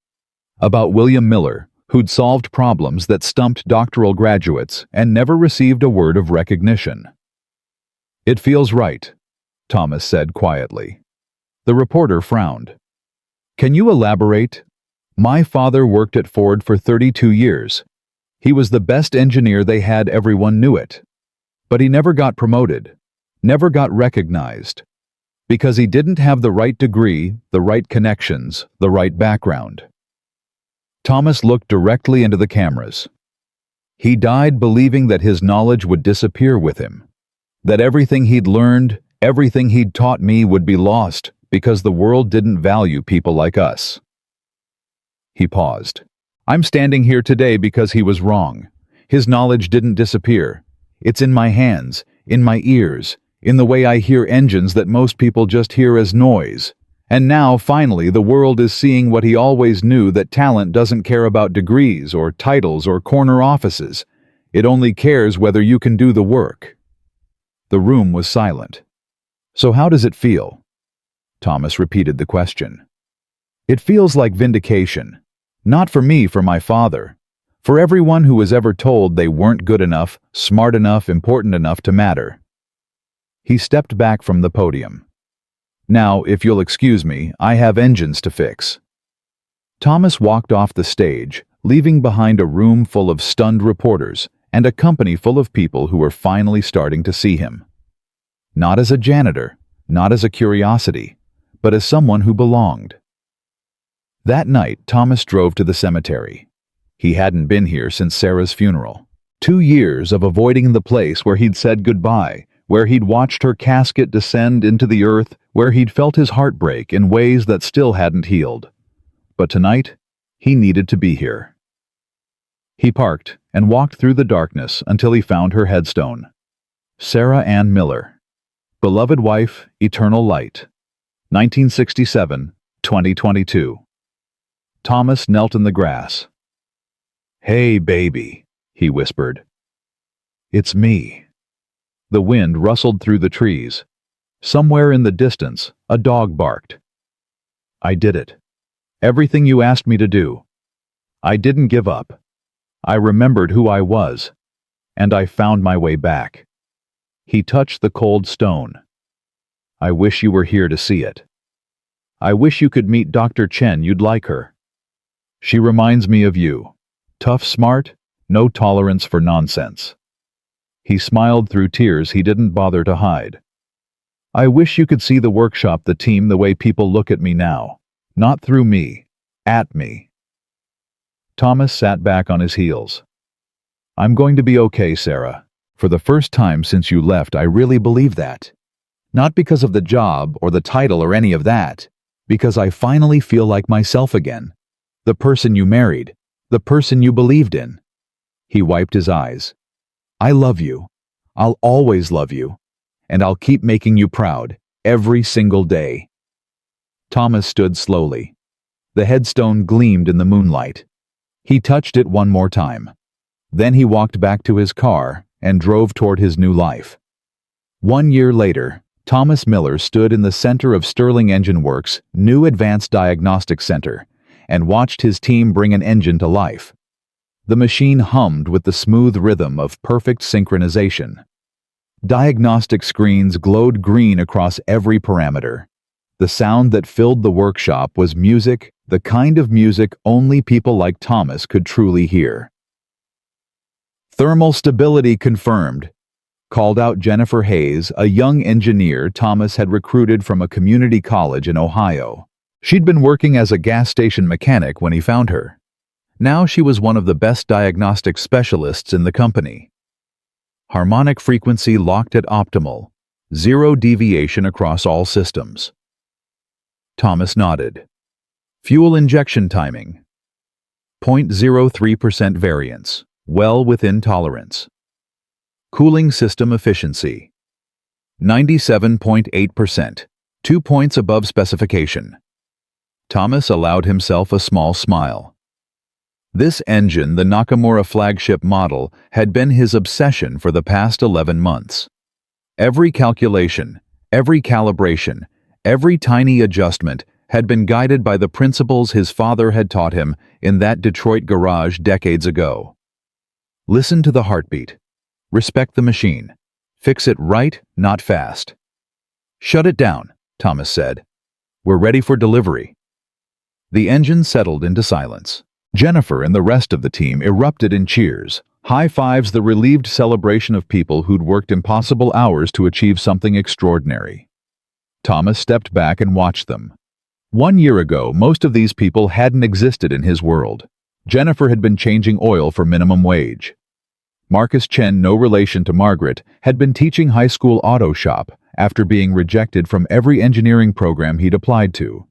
about William Miller, who'd solved problems that stumped doctoral graduates and never received a word of recognition. It feels right, Thomas said quietly. The reporter frowned. Can you elaborate? My father worked at Ford for 32 years. He was the best engineer they had, everyone knew it. But he never got promoted, never got recognized, because he didn't have the right degree, the right connections, the right background. Thomas looked directly into the cameras. He died believing that his knowledge would disappear with him, that everything he'd learned, everything he'd taught me would be lost because the world didn't value people like us. He paused. I'm standing here today because he was wrong. His knowledge didn't disappear. It's in my hands, in my ears, in the way I hear engines that most people just hear as noise. And now, finally, the world is seeing what he always knew, that talent doesn't care about degrees or titles or corner offices. It only cares whether you can do the work. The room was silent. So how does it feel? Thomas repeated the question. It feels like vindication. Not for me, for my father. For everyone who was ever told they weren't good enough, smart enough, important enough to matter. He stepped back from the podium. Now, if you'll excuse me, I have engines to fix. Thomas walked off the stage, leaving behind a room full of stunned reporters and a company full of people who were finally starting to see him. Not as a janitor, not as a curiosity, but as someone who belonged. That night, Thomas drove to the cemetery. He hadn't been here since Sarah's funeral. 2 years of avoiding the place where he'd said goodbye, where he'd watched her casket descend into the earth, where he'd felt his heart break in ways that still hadn't healed. But tonight, he needed to be here. He parked and walked through the darkness until he found her headstone. Sarah Ann Miller. Beloved wife, eternal light. 1967, 2022. Thomas knelt in the grass. "Hey, baby," he whispered. "It's me." The wind rustled through the trees. Somewhere in the distance, a dog barked. "I did it. Everything you asked me to do. I didn't give up. I remembered who I was, and I found my way back." He touched the cold stone. "I wish you were here to see it. I wish you could meet Dr. Chen. You'd like her. She reminds me of you. Tough, smart, no tolerance for nonsense." He smiled through tears he didn't bother to hide. "I wish you could see the workshop, the team, the way people look at me now. Not through me, at me." Thomas sat back on his heels. "I'm going to be okay, Sarah. For the first time since you left, I really believe that. Not because of the job or the title or any of that, because I finally feel like myself again. The person you married, the person you believed in." He wiped his eyes. "I love you. I'll always love you. And I'll keep making you proud, every single day." Thomas stood slowly. The headstone gleamed in the moonlight. He touched it one more time. Then he walked back to his car and drove toward his new life. 1 year later, Thomas Miller stood in the center of Sterling Engine Works' new Advanced Diagnostic Center and watched his team bring an engine to life. The machine hummed with the smooth rhythm of perfect synchronization. Diagnostic screens glowed green across every parameter. The sound that filled the workshop was music, the kind of music only people like Thomas could truly hear. "Thermal stability confirmed," called out Jennifer Hayes, a young engineer Thomas had recruited from a community college in Ohio. She'd been working as a gas station mechanic when he found her. Now she was one of the best diagnostic specialists in the company. "Harmonic frequency locked at optimal. 0 deviation across all systems." Thomas nodded. "Fuel injection timing. 0.03% variance, well within tolerance. Cooling system efficiency. 97.8%, 2 points above specification." Thomas allowed himself a small smile. This engine, the Nakamura flagship model, had been his obsession for the past 11 months. Every calculation, every calibration, every tiny adjustment had been guided by the principles his father had taught him in that Detroit garage decades ago. Listen to the heartbeat. Respect the machine. Fix it right, not fast. "Shut it down," Thomas said. "We're ready for delivery." The engine settled into silence. Jennifer and the rest of the team erupted in cheers, high fives, the relieved celebration of people who'd worked impossible hours to achieve something extraordinary. Thomas stepped back and watched them. 1 year ago, most of these people hadn't existed in his world. Jennifer had been changing oil for minimum wage. Marcus Chen, no relation to Margaret, had been teaching high school auto shop after being rejected from every engineering program he'd applied to.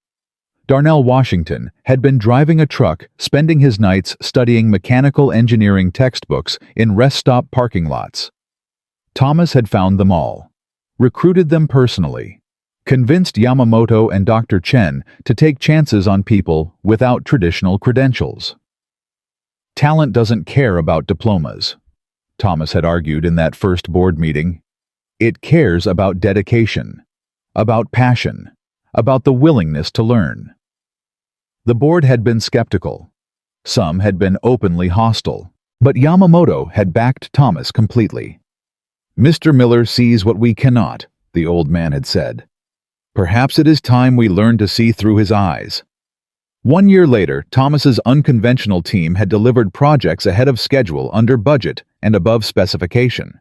Darnell Washington had been driving a truck, spending his nights studying mechanical engineering textbooks in rest stop parking lots. Thomas had found them all, recruited them personally, convinced Yamamoto and Dr. Chen to take chances on people without traditional credentials. "Talent doesn't care about diplomas," Thomas had argued in that first board meeting. "It cares about dedication, about passion, about the willingness to learn." The board had been skeptical. Some had been openly hostile. But Yamamoto had backed Thomas completely. "Mr. Miller sees what we cannot," the old man had said. "Perhaps it is time we learn to see through his eyes." 1 year later, Thomas's unconventional team had delivered projects ahead of schedule, under budget, and above specification.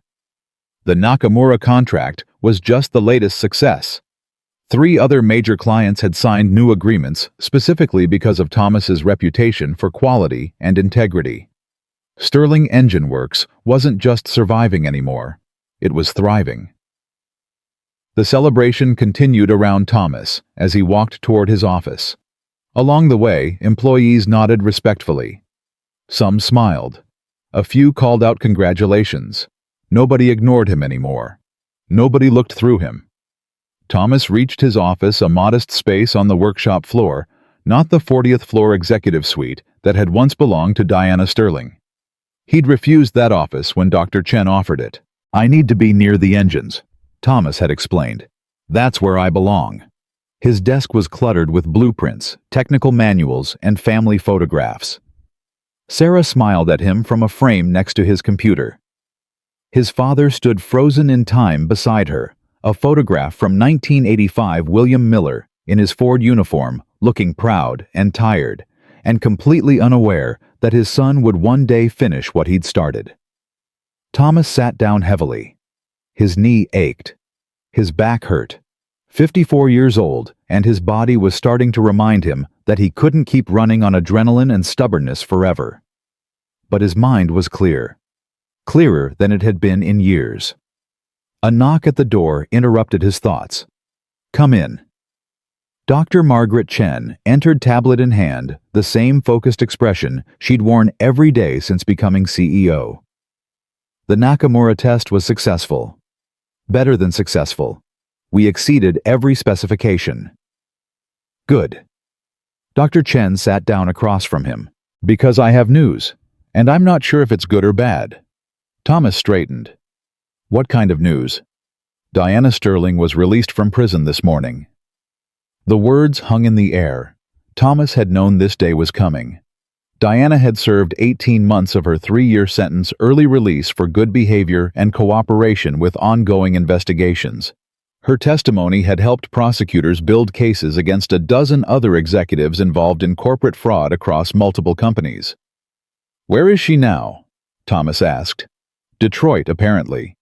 The Nakamura contract was just the latest success. 3 other major clients had signed new agreements specifically because of Thomas's reputation for quality and integrity. Sterling Engine Works wasn't just surviving anymore, it was thriving. The celebration continued around Thomas as he walked toward his office. Along the way, employees nodded respectfully. Some smiled. A few called out congratulations. Nobody ignored him anymore. Nobody looked through him. Thomas reached his office, a modest space on the workshop floor, not the 40th floor executive suite that had once belonged to Diana Sterling. He'd refused that office when Dr. Chen offered it. "I need to be near the engines," Thomas had explained. "That's where I belong." His desk was cluttered with blueprints, technical manuals, and family photographs. Sarah smiled at him from a frame next to his computer. His father stood frozen in time beside her, a photograph from 1985 William Miller in his Ford uniform, looking proud and tired, and completely unaware that his son would one day finish what he'd started. Thomas sat down heavily. His knee ached. His back hurt. 54 years old, and his body was starting to remind him that he couldn't keep running on adrenaline and stubbornness forever. But his mind was clear. Clearer than it had been in years. A knock at the door interrupted his thoughts. "Come in." Dr. Margaret Chen entered, tablet in hand, the same focused expression she'd worn every day since becoming CEO. The Nakamura test was successful. Better than successful. We exceeded every specification. Good. Dr. Chen sat down across from him. "Because I have news, and I'm not sure if it's good or bad." Thomas straightened. "What kind of news?" "Diana Sterling was released from prison this morning." The words hung in the air. Thomas had known this day was coming. Diana had served 18 months of her 3-year sentence early release for good behavior and cooperation with ongoing investigations. Her testimony had helped prosecutors build cases against a dozen other executives involved in corporate fraud across multiple companies. "Where is she now?" Thomas asked. "Detroit, apparently.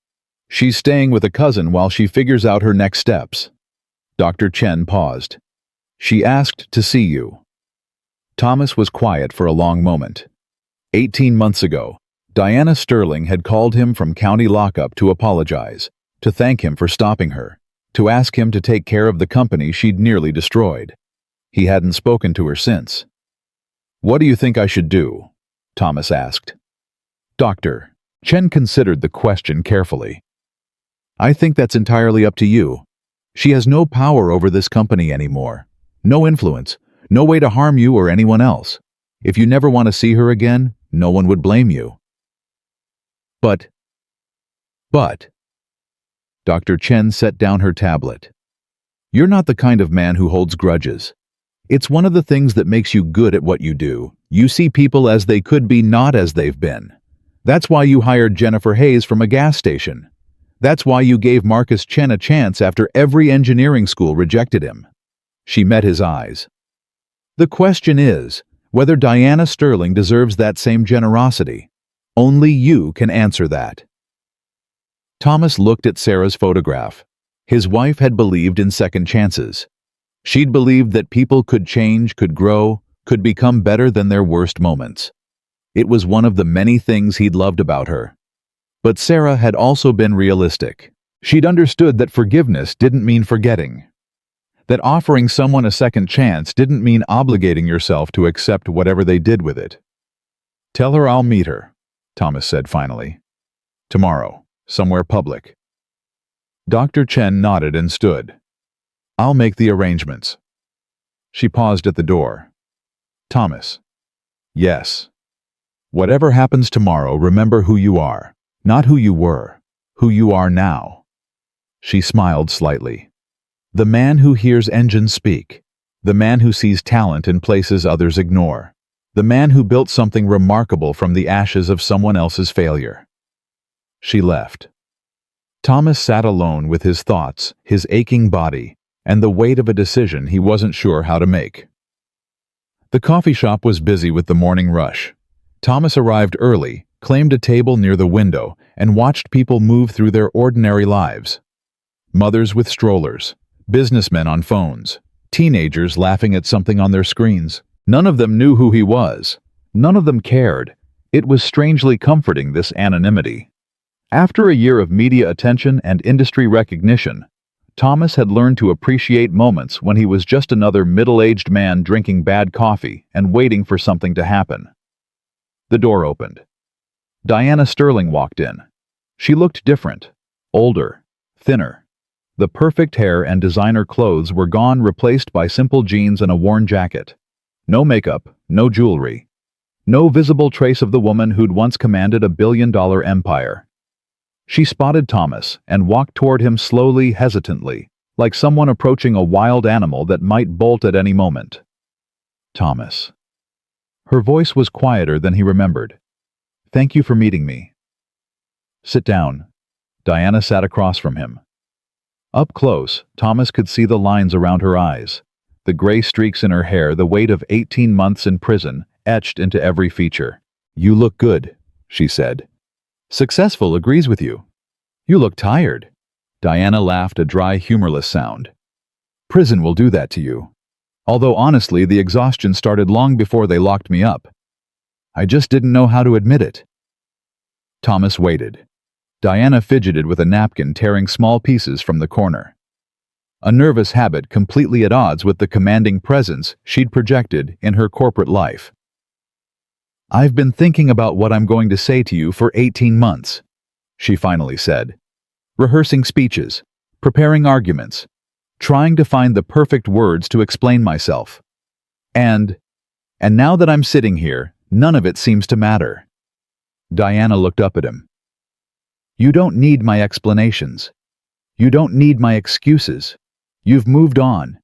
She's staying with a cousin while she figures out her next steps." Dr. Chen paused. "She asked to see you." Thomas was quiet for a long moment. 18 months ago, Diana Sterling had called him from county lockup to apologize, to thank him for stopping her, to ask him to take care of the company she'd nearly destroyed. He hadn't spoken to her since. "What do you think I should do?" Thomas asked. "Doctor," Chen considered the question carefully. "I think that's entirely up to you. She has no power over this company anymore. No influence, no way to harm you or anyone else. If you never want to see her again, no one would blame you." But... Dr. Chen set down her tablet. "You're not the kind of man who holds grudges. It's one of the things that makes you good at what you do. You see people as they could be, not as they've been. That's why you hired Jennifer Hayes from a gas station. That's why you gave Marcus Chen a chance after every engineering school rejected him." She met his eyes. "The question is whether Diana Sterling deserves that same generosity. Only you can answer that." Thomas looked at Sarah's photograph. His wife had believed in second chances. She'd believed that people could change, could grow, could become better than their worst moments. It was one of the many things he'd loved about her. But Sarah had also been realistic. She'd understood that forgiveness didn't mean forgetting. That offering someone a second chance didn't mean obligating yourself to accept whatever they did with it. "Tell her I'll meet her," Thomas said finally. "Tomorrow, somewhere public." Dr. Chen nodded and stood. "I'll make the arrangements." She paused at the door. "Thomas." "Yes. Whatever happens tomorrow, remember who you are. Not who you were, who you are now." She smiled slightly. "The man who hears engines speak. The man who sees talent in places others ignore. The man who built something remarkable from the ashes of someone else's failure." She left. Thomas sat alone with his thoughts, his aching body, and the weight of a decision he wasn't sure how to make. The coffee shop was busy with the morning rush. Thomas arrived early, claimed a table near the window, and watched people move through their ordinary lives. Mothers with strollers, Businessmen on phones. Teenagers laughing at something on their screens. None of them knew who he was. None of them cared. It was strangely comforting, this anonymity. After a year of media attention and industry recognition, Thomas had learned to appreciate moments when he was just another middle-aged man drinking bad coffee and waiting for something to happen. The door opened. Diana Sterling walked in. She looked different, older, thinner. The perfect hair and designer clothes were gone, replaced by simple jeans and a worn jacket. No makeup, no jewelry. No visible trace of the woman who'd once commanded a billion-dollar empire. She spotted Thomas and walked toward him slowly, hesitantly, like someone approaching a wild animal that might bolt at any moment. Thomas. Her voice was quieter than he remembered. Thank you for meeting me. Sit down. Diana sat across from him. Up close, Thomas could see the lines around her eyes, the gray streaks in her hair, the weight of 18 months in prison, etched into every feature. You look good, she said. Successful agrees with you. You look tired. Diana laughed, a dry, humorless sound. Prison will do that to you. Although honestly, the exhaustion started long before they locked me up. I just didn't know how to admit it. Thomas waited. Diana fidgeted with a napkin, tearing small pieces from the corner. A nervous habit completely at odds with the commanding presence she'd projected in her corporate life. I've been thinking about what I'm going to say to you for 18 months, she finally said. Rehearsing speeches, preparing arguments, trying to find the perfect words to explain myself. And now that I'm sitting here, none of it seems to matter. Diana looked up at him. You don't need my explanations. You don't need my excuses. You've moved on,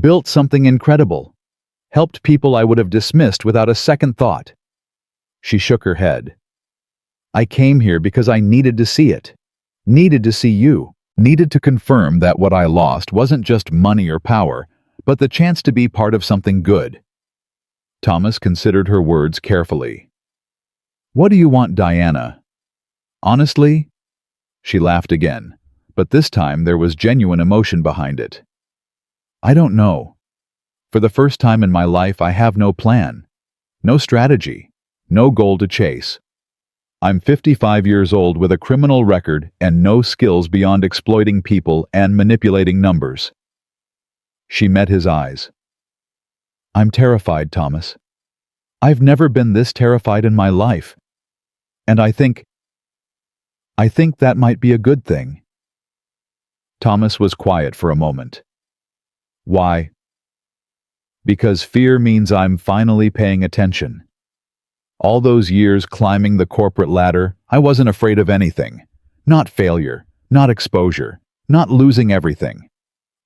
built something incredible, helped people I would have dismissed without a second thought. She shook her head. I came here because I needed to see it. Needed to see you. Needed to confirm that what I lost wasn't just money or power, but the chance to be part of something good. Thomas considered her words carefully. What do you want, Diana? Honestly? She laughed again, but this time there was genuine emotion behind it. I don't know. For the first time in my life, I have no plan, no strategy. No goal to chase. I'm 55 years old with a criminal record and no skills beyond exploiting people and manipulating numbers. She met his eyes. I'm terrified, Thomas. I've never been this terrified in my life. And I think that might be a good thing. Thomas was quiet for a moment. Why? Because fear means I'm finally paying attention. All those years climbing the corporate ladder, I wasn't afraid of anything. Not failure, not exposure, not losing everything.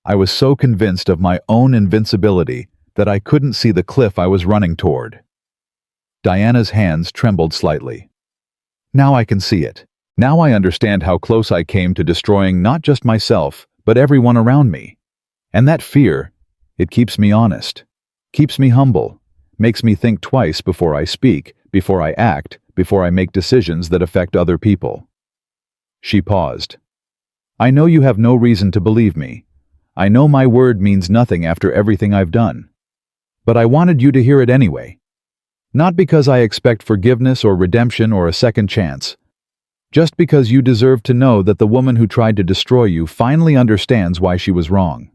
I was so convinced of my own invincibility that I couldn't see the cliff I was running toward. Diana's hands trembled slightly. Now I can see it. Now I understand how close I came to destroying not just myself, but everyone around me. And that fear, it keeps me honest, keeps me humble, makes me think twice before I speak, before I act, before I make decisions that affect other people. She paused. I know you have no reason to believe me. I know my word means nothing after everything I've done. But I wanted you to hear it anyway. Not because I expect forgiveness or redemption or a second chance. Just because you deserve to know that the woman who tried to destroy you finally understands why she was wrong.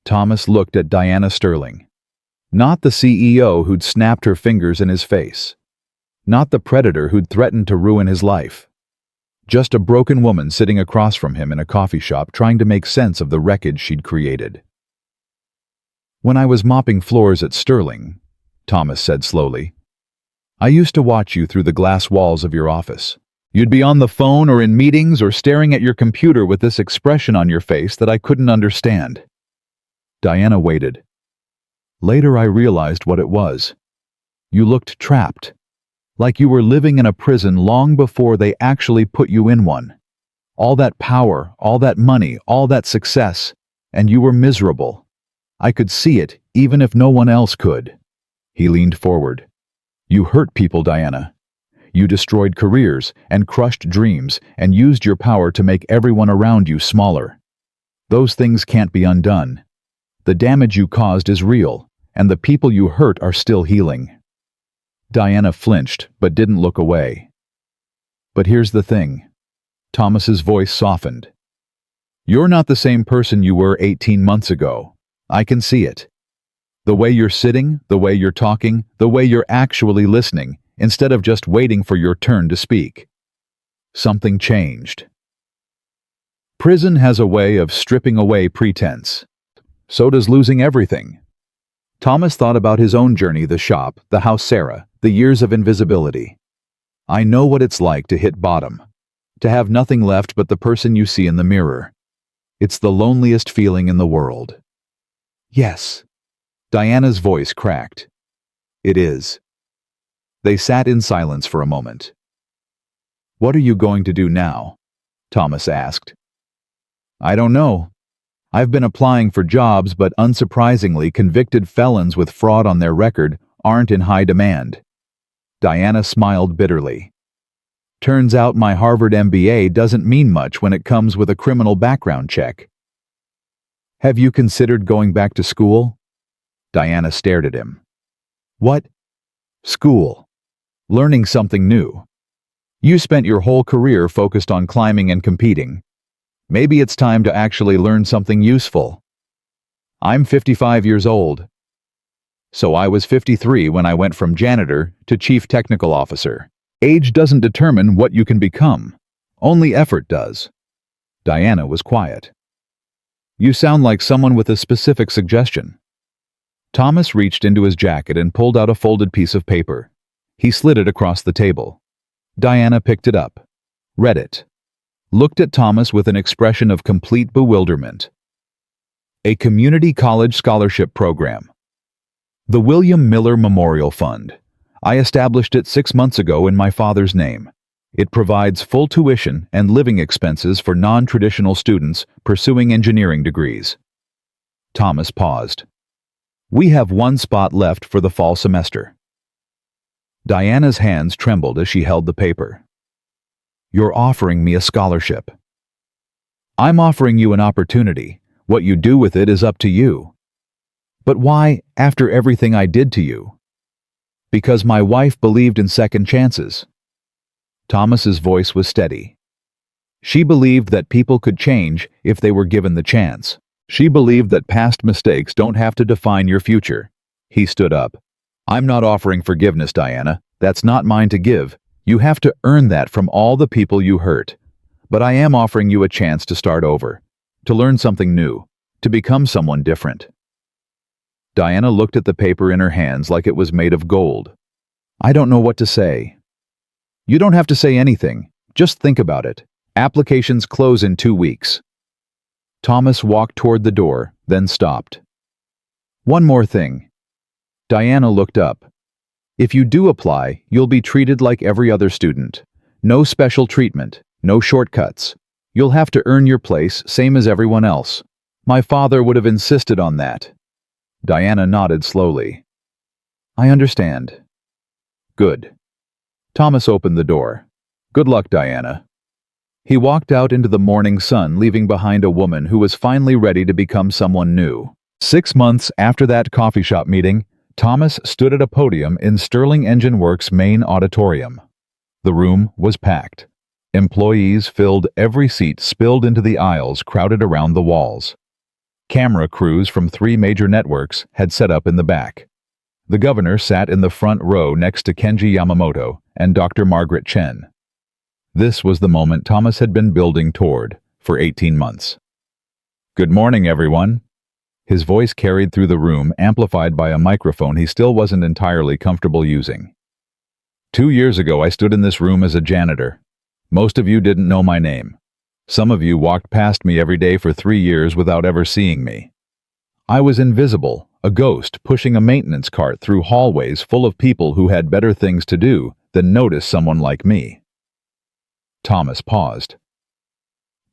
Thomas looked at Diana Sterling. Not the CEO who'd snapped her fingers in his face. Not the predator who'd threatened to ruin his life. Just a broken woman sitting across from him in a coffee shop trying to make sense of the wreckage she'd created. When I was mopping floors at Sterling, Thomas said slowly, I used to watch you through the glass walls of your office. You'd be on the phone or in meetings or staring at your computer with this expression on your face that I couldn't understand. Diana waited. Later I realized what it was. You looked trapped. Like you were living in a prison long before they actually put you in one. All that power, all that money, all that success, and you were miserable. I could see it, even if no one else could. He leaned forward. You hurt people, Diana. You destroyed careers and crushed dreams and used your power to make everyone around you smaller. Those things can't be undone. The damage you caused is real, and the people you hurt are still healing. Diana flinched, but didn't look away. But here's the thing. Thomas's voice softened. You're not the same person you were 18 months ago. I can see it. The way you're sitting, the way you're talking, the way you're actually listening, instead of just waiting for your turn to speak. Something changed. Prison has a way of stripping away pretense. So does losing everything. Thomas thought about his own journey, the shop, the house Sarah, the years of invisibility. I know what it's like to hit bottom, to have nothing left but the person you see in the mirror. It's the loneliest feeling in the world. Yes. Diana's voice cracked. It is. They sat in silence for a moment. What are you going to do now? Thomas asked. I don't know. I've been applying for jobs, but unsurprisingly, convicted felons with fraud on their record aren't in high demand. Diana smiled bitterly. Turns out my Harvard MBA doesn't mean much when it comes with a criminal background check. Have you considered going back to school? Diana stared at him. What? School. Learning something new. You spent your whole career focused on climbing and competing. Maybe it's time to actually learn something useful. I'm 55 years old. So I was 53 when I went from janitor to chief technical officer. Age doesn't determine what you can become. Only effort does. Diana was quiet. You sound like someone with a specific suggestion. Thomas reached into his jacket and pulled out a folded piece of paper. He slid it across the table. Diana picked it up, read it, looked at Thomas with an expression of complete bewilderment. A community college scholarship program. The William Miller Memorial Fund. I established it 6 months ago in my father's name. It provides full tuition and living expenses for non-traditional students pursuing engineering degrees. Thomas paused. We have 1 spot left for the fall semester. Diana's hands trembled as she held the paper. You're offering me a scholarship. I'm offering you an opportunity. What you do with it is up to you. But why, after everything I did to you? Because my wife believed in second chances. Thomas's voice was steady. She believed that people could change if they were given the chance. She believed that past mistakes don't have to define your future. He stood up. I'm not offering forgiveness, Diana. That's not mine to give. You have to earn that from all the people you hurt. But I am offering you a chance to start over, to learn something new, to become someone different. Diana looked at the paper in her hands like it was made of gold. I don't know what to say. You don't have to say anything. Just think about it. Applications close in 2 weeks. Thomas walked toward the door, then stopped. One more thing. Diana looked up. If you do apply, you'll be treated like every other student. No special treatment, no shortcuts. You'll have to earn your place, same as everyone else. My father would have insisted on that. Diana nodded slowly. I understand. Good. Thomas opened the door. Good luck, Diana. He walked out into the morning sun, leaving behind a woman who was finally ready to become someone new. 6 months after that coffee shop meeting, Thomas stood at a podium in Sterling Engine Works' main auditorium. The room was packed. Employees filled every seat, spilled into the aisles, crowded around the walls. Camera crews from 3 major networks had set up in the back. The governor sat in the front row next to Kenji Yamamoto and Dr. Margaret Chen. This was the moment Thomas had been building toward for 18 months. Good morning, everyone. His voice carried through the room, amplified by a microphone he still wasn't entirely comfortable using. 2 years ago, I stood in this room as a janitor. Most of you didn't know my name. Some of you walked past me every day for 3 years without ever seeing me. I was invisible, a ghost pushing a maintenance cart through hallways full of people who had better things to do than notice someone like me. Thomas paused.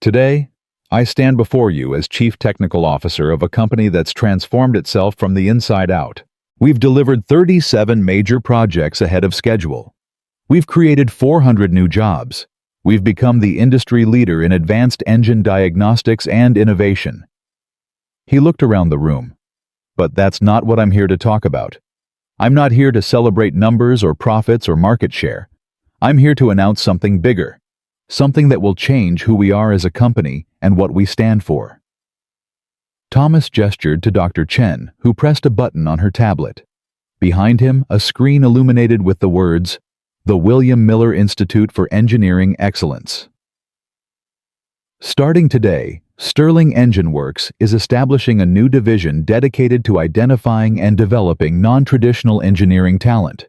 Today, I stand before you as Chief Technical Officer of a company that's transformed itself from the inside out. We've delivered 37 major projects ahead of schedule. We've created 400 new jobs. We've become the industry leader in advanced engine diagnostics and innovation. He looked around the room. But that's not what I'm here to talk about. I'm not here to celebrate numbers or profits or market share. I'm here to announce something bigger. Something that will change who we are as a company and what we stand for. Thomas gestured to Dr. Chen, who pressed a button on her tablet. Behind him, a screen illuminated with the words, "The William Miller Institute for Engineering Excellence." Starting today, Sterling Engine Works is establishing a new division dedicated to identifying and developing non-traditional engineering talent.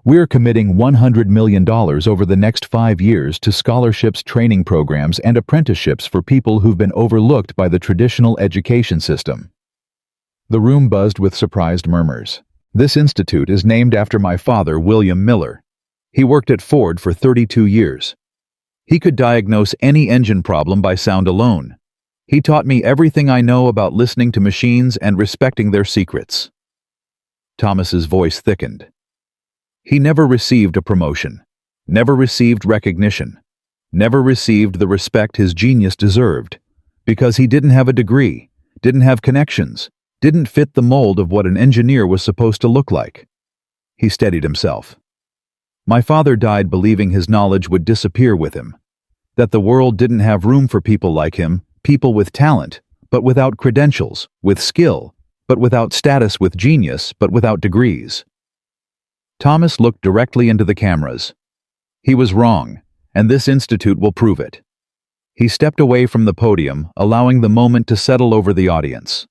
We're committing $100 million over the next 5 years to scholarships, training programs, and apprenticeships for people who've been overlooked by the traditional education system. The room buzzed with surprised murmurs. This institute is named after my father, William Miller. He worked at Ford for 32 years. He could diagnose any engine problem by sound alone. He taught me everything I know about listening to machines and respecting their secrets. Thomas's voice thickened. He never received a promotion, never received recognition, never received the respect his genius deserved, because he didn't have a degree, didn't have connections, didn't fit the mold of what an engineer was supposed to look like. He steadied himself. My father died believing his knowledge would disappear with him, that the world didn't have room for people like him, people with talent, but without credentials, with skill, but without status, with genius, but without degrees. Thomas looked directly into the cameras. He was wrong, and this institute will prove it. He stepped away from the podium, allowing the moment to settle over the audience.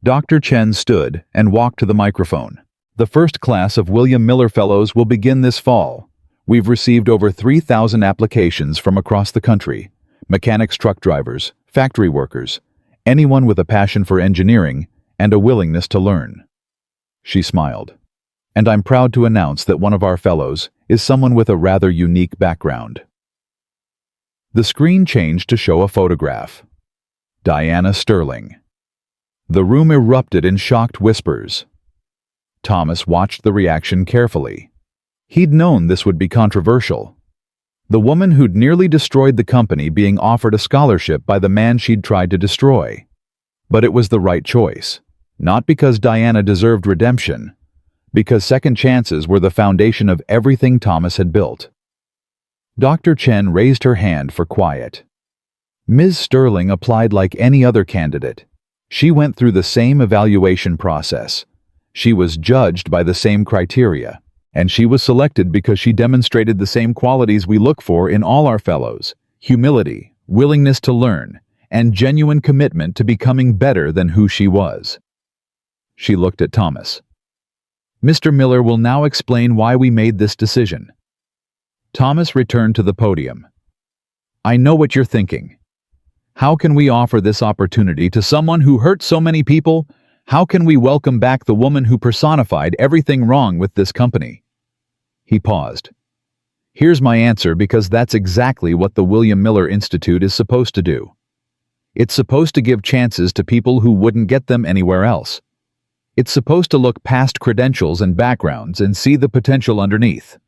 Dr. Chen stood and walked to the microphone. The first class of William Miller Fellows will begin this fall. We've received over 3,000 applications from across the country. Mechanics, truck drivers, factory workers, anyone with a passion for engineering and a willingness to learn. She smiled. And I'm proud to announce that one of our fellows is someone with a rather unique background. The screen changed to show a photograph. Diana Sterling. The room erupted in shocked whispers. Thomas watched the reaction carefully. He'd known this would be controversial. The woman who'd nearly destroyed the company being offered a scholarship by the man she'd tried to destroy. But it was the right choice, not because Diana deserved redemption, because second chances were the foundation of everything Thomas had built. Dr. Chen raised her hand for quiet. Ms. Sterling applied like any other candidate. She went through the same evaluation process. She was judged by the same criteria, and she was selected because she demonstrated the same qualities we look for in all our fellows: humility, willingness to learn, and genuine commitment to becoming better than who she was. She looked at Thomas. Mr. Miller will now explain why we made this decision. Thomas returned to the podium. I know what you're thinking. How can we offer this opportunity to someone who hurt so many people? How can we welcome back the woman who personified everything wrong with this company? He paused. Here's my answer, because that's exactly what the William Miller Institute is supposed to do. It's supposed to give chances to people who wouldn't get them anywhere else. It's supposed to look past credentials and backgrounds and see the potential underneath.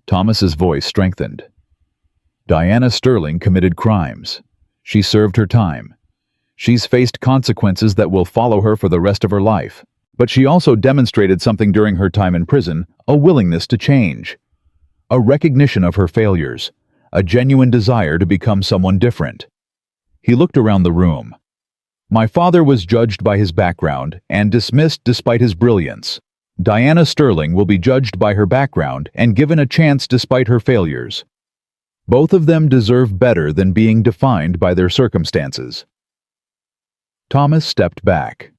Thomas's voice strengthened. Diana Sterling committed crimes. She served her time. She's faced consequences that will follow her for the rest of her life. But she also demonstrated something during her time in prison: a willingness to change. A recognition of her failures. A genuine desire to become someone different. He looked around the room. My father was judged by his background and dismissed despite his brilliance. Diana Sterling will be judged by her background and given a chance despite her failures. Both of them deserve better than being defined by their circumstances. Thomas stepped back.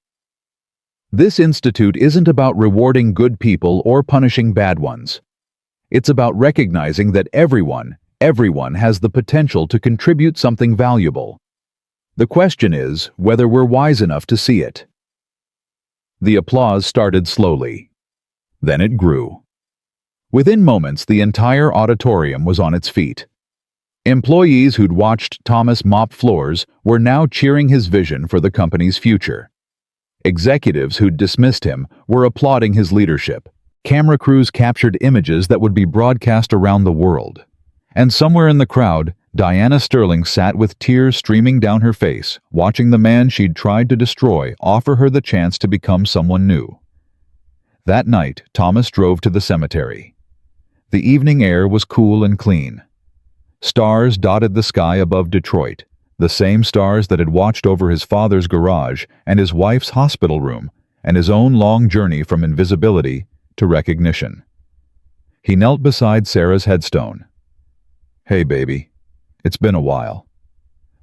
This institute isn't about rewarding good people or punishing bad ones. It's about recognizing that everyone has the potential to contribute something valuable. The question is whether we're wise enough to see it. The applause started slowly. Then it grew. Within moments, the entire auditorium was on its feet. Employees who'd watched Thomas mop floors were now cheering his vision for the company's future. Executives who'd dismissed him were applauding his leadership. Camera crews captured images that would be broadcast around the world. And somewhere in the crowd, Diana Sterling sat with tears streaming down her face, watching the man she'd tried to destroy offer her the chance to become someone new. That night, Thomas drove to the cemetery. The evening air was cool and clean. Stars dotted the sky above Detroit, the same stars that had watched over his father's garage and his wife's hospital room and his own long journey from invisibility to recognition. He knelt beside Sarah's headstone. "Hey, baby. It's been a while."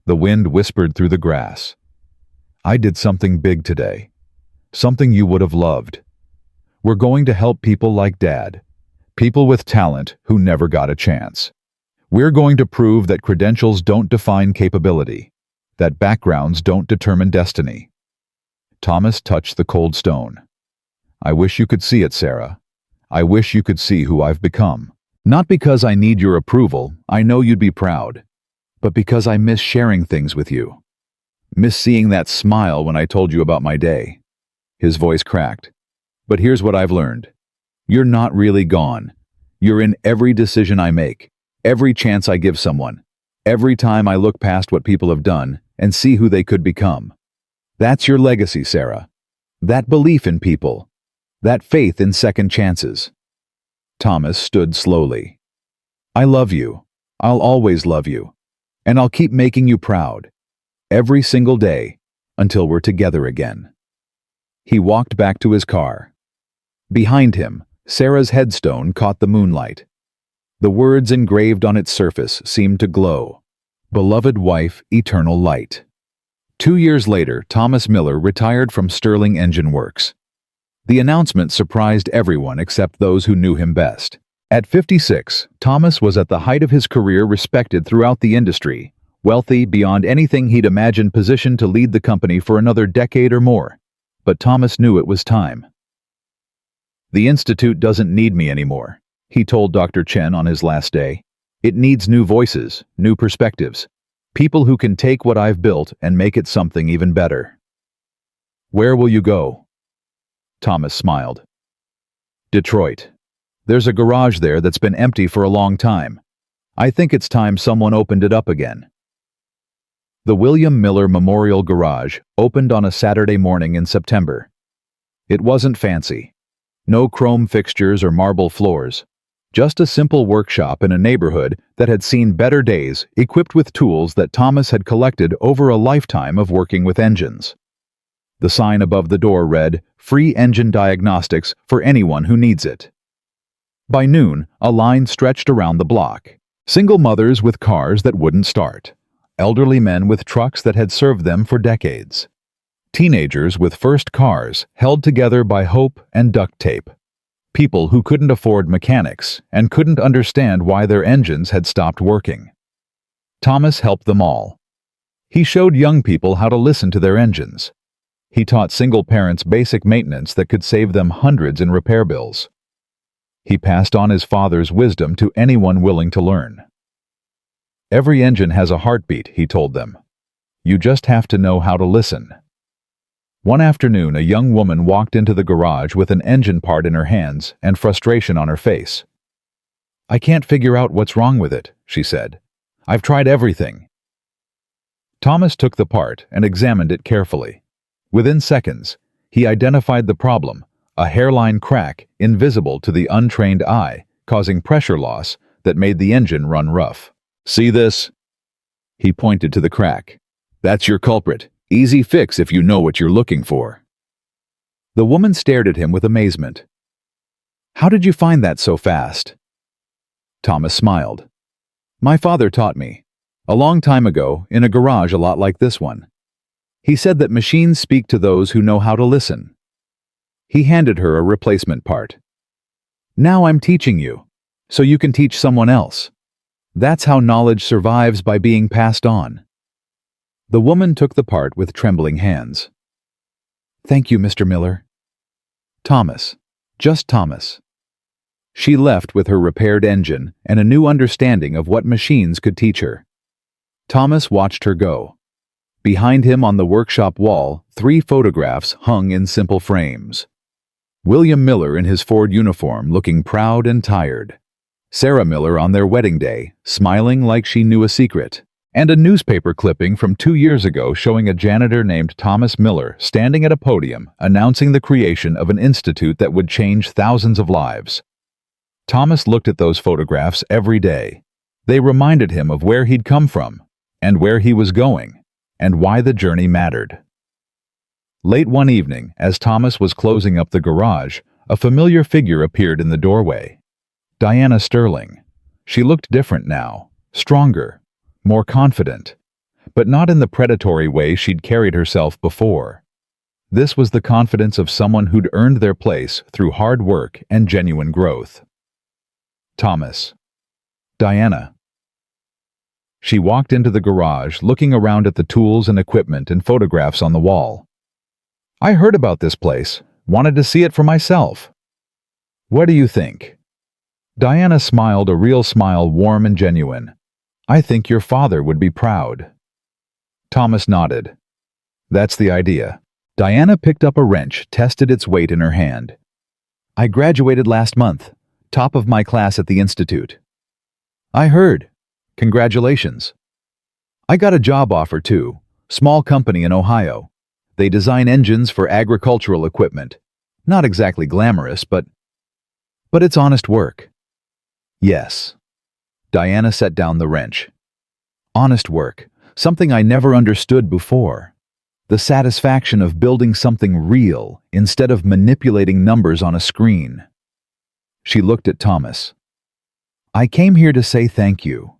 The wind whispered through the grass. "I did something big today. Something you would have loved. We're going to help people like Dad. People with talent who never got a chance. We're going to prove that credentials don't define capability, that backgrounds don't determine destiny." Thomas touched the cold stone. "I wish you could see it, Sarah. I wish you could see who I've become. Not because I need your approval, I know you'd be proud, but because I miss sharing things with you. Miss seeing that smile when I told you about my day." His voice cracked. "But here's what I've learned. You're not really gone. You're in every decision I make, every chance I give someone, every time I look past what people have done and see who they could become. That's your legacy, Sarah. That belief in people. That faith in second chances." Thomas stood slowly. "I love you. I'll always love you. And I'll keep making you proud. Every single day, until we're together again." He walked back to his car. Behind him, Sarah's headstone caught the moonlight. The words engraved on its surface seemed to glow. "Beloved wife, eternal light." 2 years later, Thomas Miller retired from Sterling Engine Works. The announcement surprised everyone except those who knew him best. At 56, Thomas was at the height of his career, respected throughout the industry, wealthy beyond anything he'd imagined, positioned to lead the company for another decade or more. But Thomas knew it was time. "The Institute doesn't need me anymore," he told Dr. Chen on his last day. "It needs new voices, new perspectives, people who can take what I've built and make it something even better." "Where will you go?" Thomas smiled. "Detroit. There's a garage there that's been empty for a long time. I think it's time someone opened it up again." The William Miller Memorial Garage opened on a Saturday morning in September. It wasn't fancy. No chrome fixtures or marble floors. Just a simple workshop in a neighborhood that had seen better days, equipped with tools that Thomas had collected over a lifetime of working with engines. The sign above the door read, "Free engine diagnostics for anyone who needs it." By noon, a line stretched around the block. Single mothers with cars that wouldn't start. Elderly men with trucks that had served them for decades. Teenagers with first cars held together by hope and duct tape. People who couldn't afford mechanics and couldn't understand why their engines had stopped working. Thomas helped them all. He showed young people how to listen to their engines. He taught single parents basic maintenance that could save them hundreds in repair bills. He passed on his father's wisdom to anyone willing to learn. "Every engine has a heartbeat," he told them. "You just have to know how to listen." One afternoon, a young woman walked into the garage with an engine part in her hands and frustration on her face. "I can't figure out what's wrong with it," she said. "I've tried everything." Thomas took the part and examined it carefully. Within seconds, he identified the problem, a hairline crack invisible to the untrained eye, causing pressure loss that made the engine run rough. "See this?" He pointed to the crack. "That's your culprit. Easy fix if you know what you're looking for." The woman stared at him with amazement. "How did you find that so fast?" Thomas smiled. "My father taught me. A long time ago, in a garage a lot like this one. He said that machines speak to those who know how to listen." He handed her a replacement part. "Now I'm teaching you, so you can teach someone else. That's how knowledge survives, by being passed on." The woman took the part with trembling hands. "Thank you, Mr. Miller." Thomas. Just Thomas. She left with her repaired engine and a new understanding of what machines could teach her. Thomas watched her go. Behind him on the workshop wall, 3 photographs hung in simple frames. William Miller in his Ford uniform, looking proud and tired. Sarah Miller on their wedding day, smiling like she knew a secret, and a newspaper clipping from 2 years ago showing a janitor named Thomas Miller standing at a podium announcing the creation of an institute that would change thousands of lives. Thomas looked at those photographs every day. They reminded him of where he'd come from, and where he was going, and why the journey mattered. Late one evening, as Thomas was closing up the garage, a familiar figure appeared in the doorway. Diana Sterling. She looked different now, stronger, more confident, but not in the predatory way she'd carried herself before. This was the confidence of someone who'd earned their place through hard work and genuine growth. Thomas. Diana. She walked into the garage, looking around at the tools and equipment and photographs on the wall. I heard about this place, wanted to see it for myself. What do you think? Diana smiled, a real smile, warm and genuine. I think your father would be proud. Thomas nodded. That's the idea. Diana picked up a wrench, tested its weight in her hand. I graduated last month, top of my class at the institute. I heard. Congratulations. I got a job offer too, small company in Ohio. They design engines for agricultural equipment. Not exactly glamorous, but it's honest work. Yes. Diana set down the wrench. Honest work, something I never understood before. The satisfaction of building something real instead of manipulating numbers on a screen. She looked at Thomas. I came here to say thank you.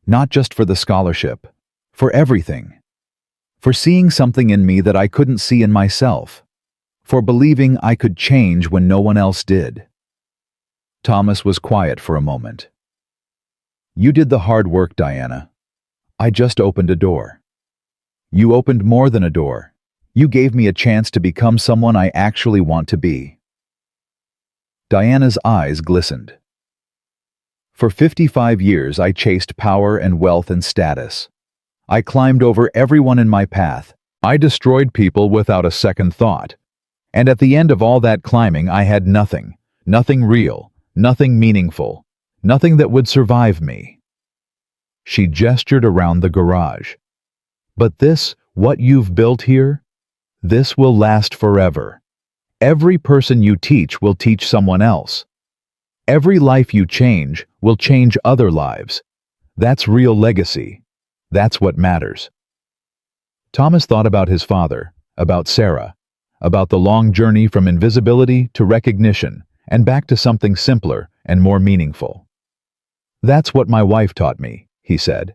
Not just for the scholarship, for everything. For seeing something in me that I couldn't see in myself. For believing I could change when no one else did. Thomas was quiet for a moment. You did the hard work, Diana. I just opened a door. You opened more than a door. You gave me a chance to become someone I actually want to be. Diana's eyes glistened. For 55 years, I chased power and wealth and status. I climbed over everyone in my path. I destroyed people without a second thought. And at the end of all that climbing, I had nothing. Nothing real. Nothing meaningful. Nothing that would survive me. She gestured around the garage. But this, what you've built here, this will last forever. Every person you teach will teach someone else. Every life you change will change other lives. That's real legacy. That's what matters. Thomas thought about his father, about Sarah, about the long journey from invisibility to recognition and back to something simpler and more meaningful. That's what my wife taught me, he said.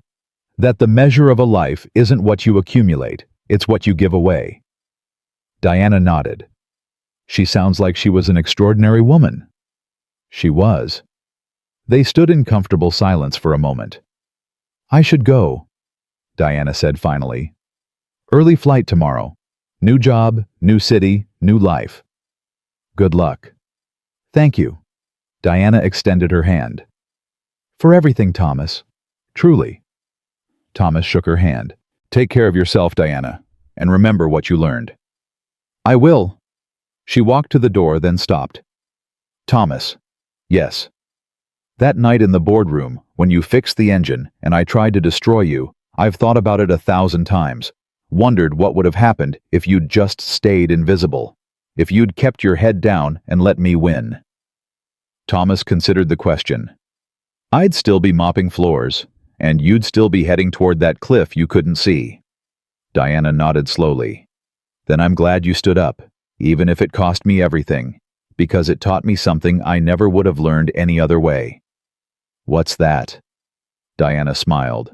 That the measure of a life isn't what you accumulate, it's what you give away. Diana nodded. She sounds like she was an extraordinary woman. She was. They stood in comfortable silence for a moment. I should go, Diana said finally. Early flight tomorrow. New job, new city, new life. Good luck. Thank you. Diana extended her hand. For everything, Thomas. Truly. Thomas shook her hand. Take care of yourself, Diana, and remember what you learned. I will. She walked to the door, then stopped. Thomas. Yes. That night in the boardroom, when you fixed the engine and I tried to destroy you, I've thought about it 1,000 times. Wondered what would have happened if you'd just stayed invisible. If you'd kept your head down and let me win. Thomas considered the question. I'd still be mopping floors, and you'd still be heading toward that cliff you couldn't see. Diana nodded slowly. Then I'm glad you stood up, even if it cost me everything, because it taught me something I never would have learned any other way. What's that? Diana smiled.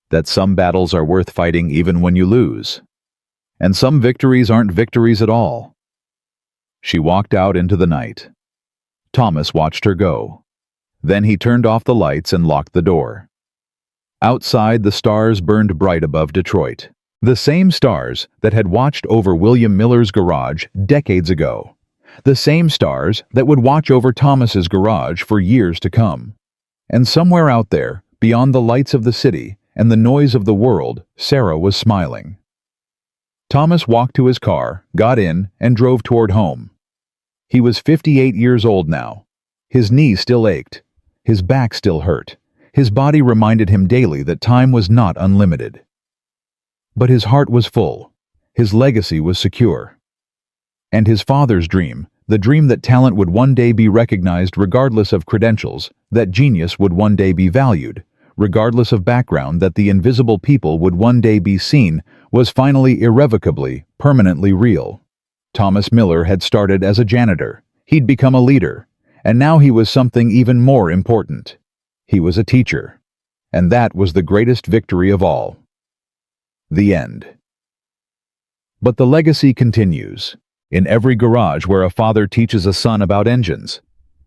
That some battles are worth fighting even when you lose. And some victories aren't victories at all. She walked out into the night. Thomas watched her go. Then he turned off the lights and locked the door. Outside, the stars burned bright above Detroit. The same stars that had watched over William Miller's garage decades ago. The same stars that would watch over Thomas's garage for years to come. And somewhere out there, beyond the lights of the city and the noise of the world, Sarah was smiling. Thomas walked to his car, got in, and drove toward home. He was 58 years old now. His knee still ached. His back still hurt. His body reminded him daily that time was not unlimited. But his heart was full. His legacy was secure. And his father's dream, the dream that talent would one day be recognized regardless of credentials, that genius would one day be valued, regardless of background, that the invisible people would one day be seen, was finally irrevocably, permanently real. Thomas Miller had started as a janitor. He'd become a leader. And now he was something even more important. He was a teacher. And that was the greatest victory of all. The end. But the legacy continues. In every garage where a father teaches a son about engines.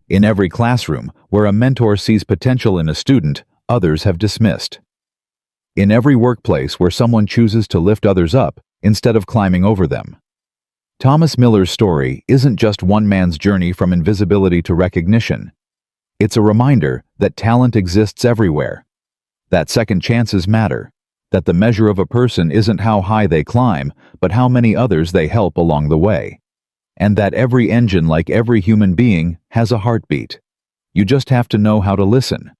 In every classroom where a mentor sees potential in a student others have dismissed. In every workplace where someone chooses to lift others up instead of climbing over them. Thomas Miller's story isn't just one man's journey from invisibility to recognition. It's a reminder that talent exists everywhere, that second chances matter, that the measure of a person isn't how high they climb, but how many others they help along the way, and that every engine, like every human being, has a heartbeat. You just have to know how to listen.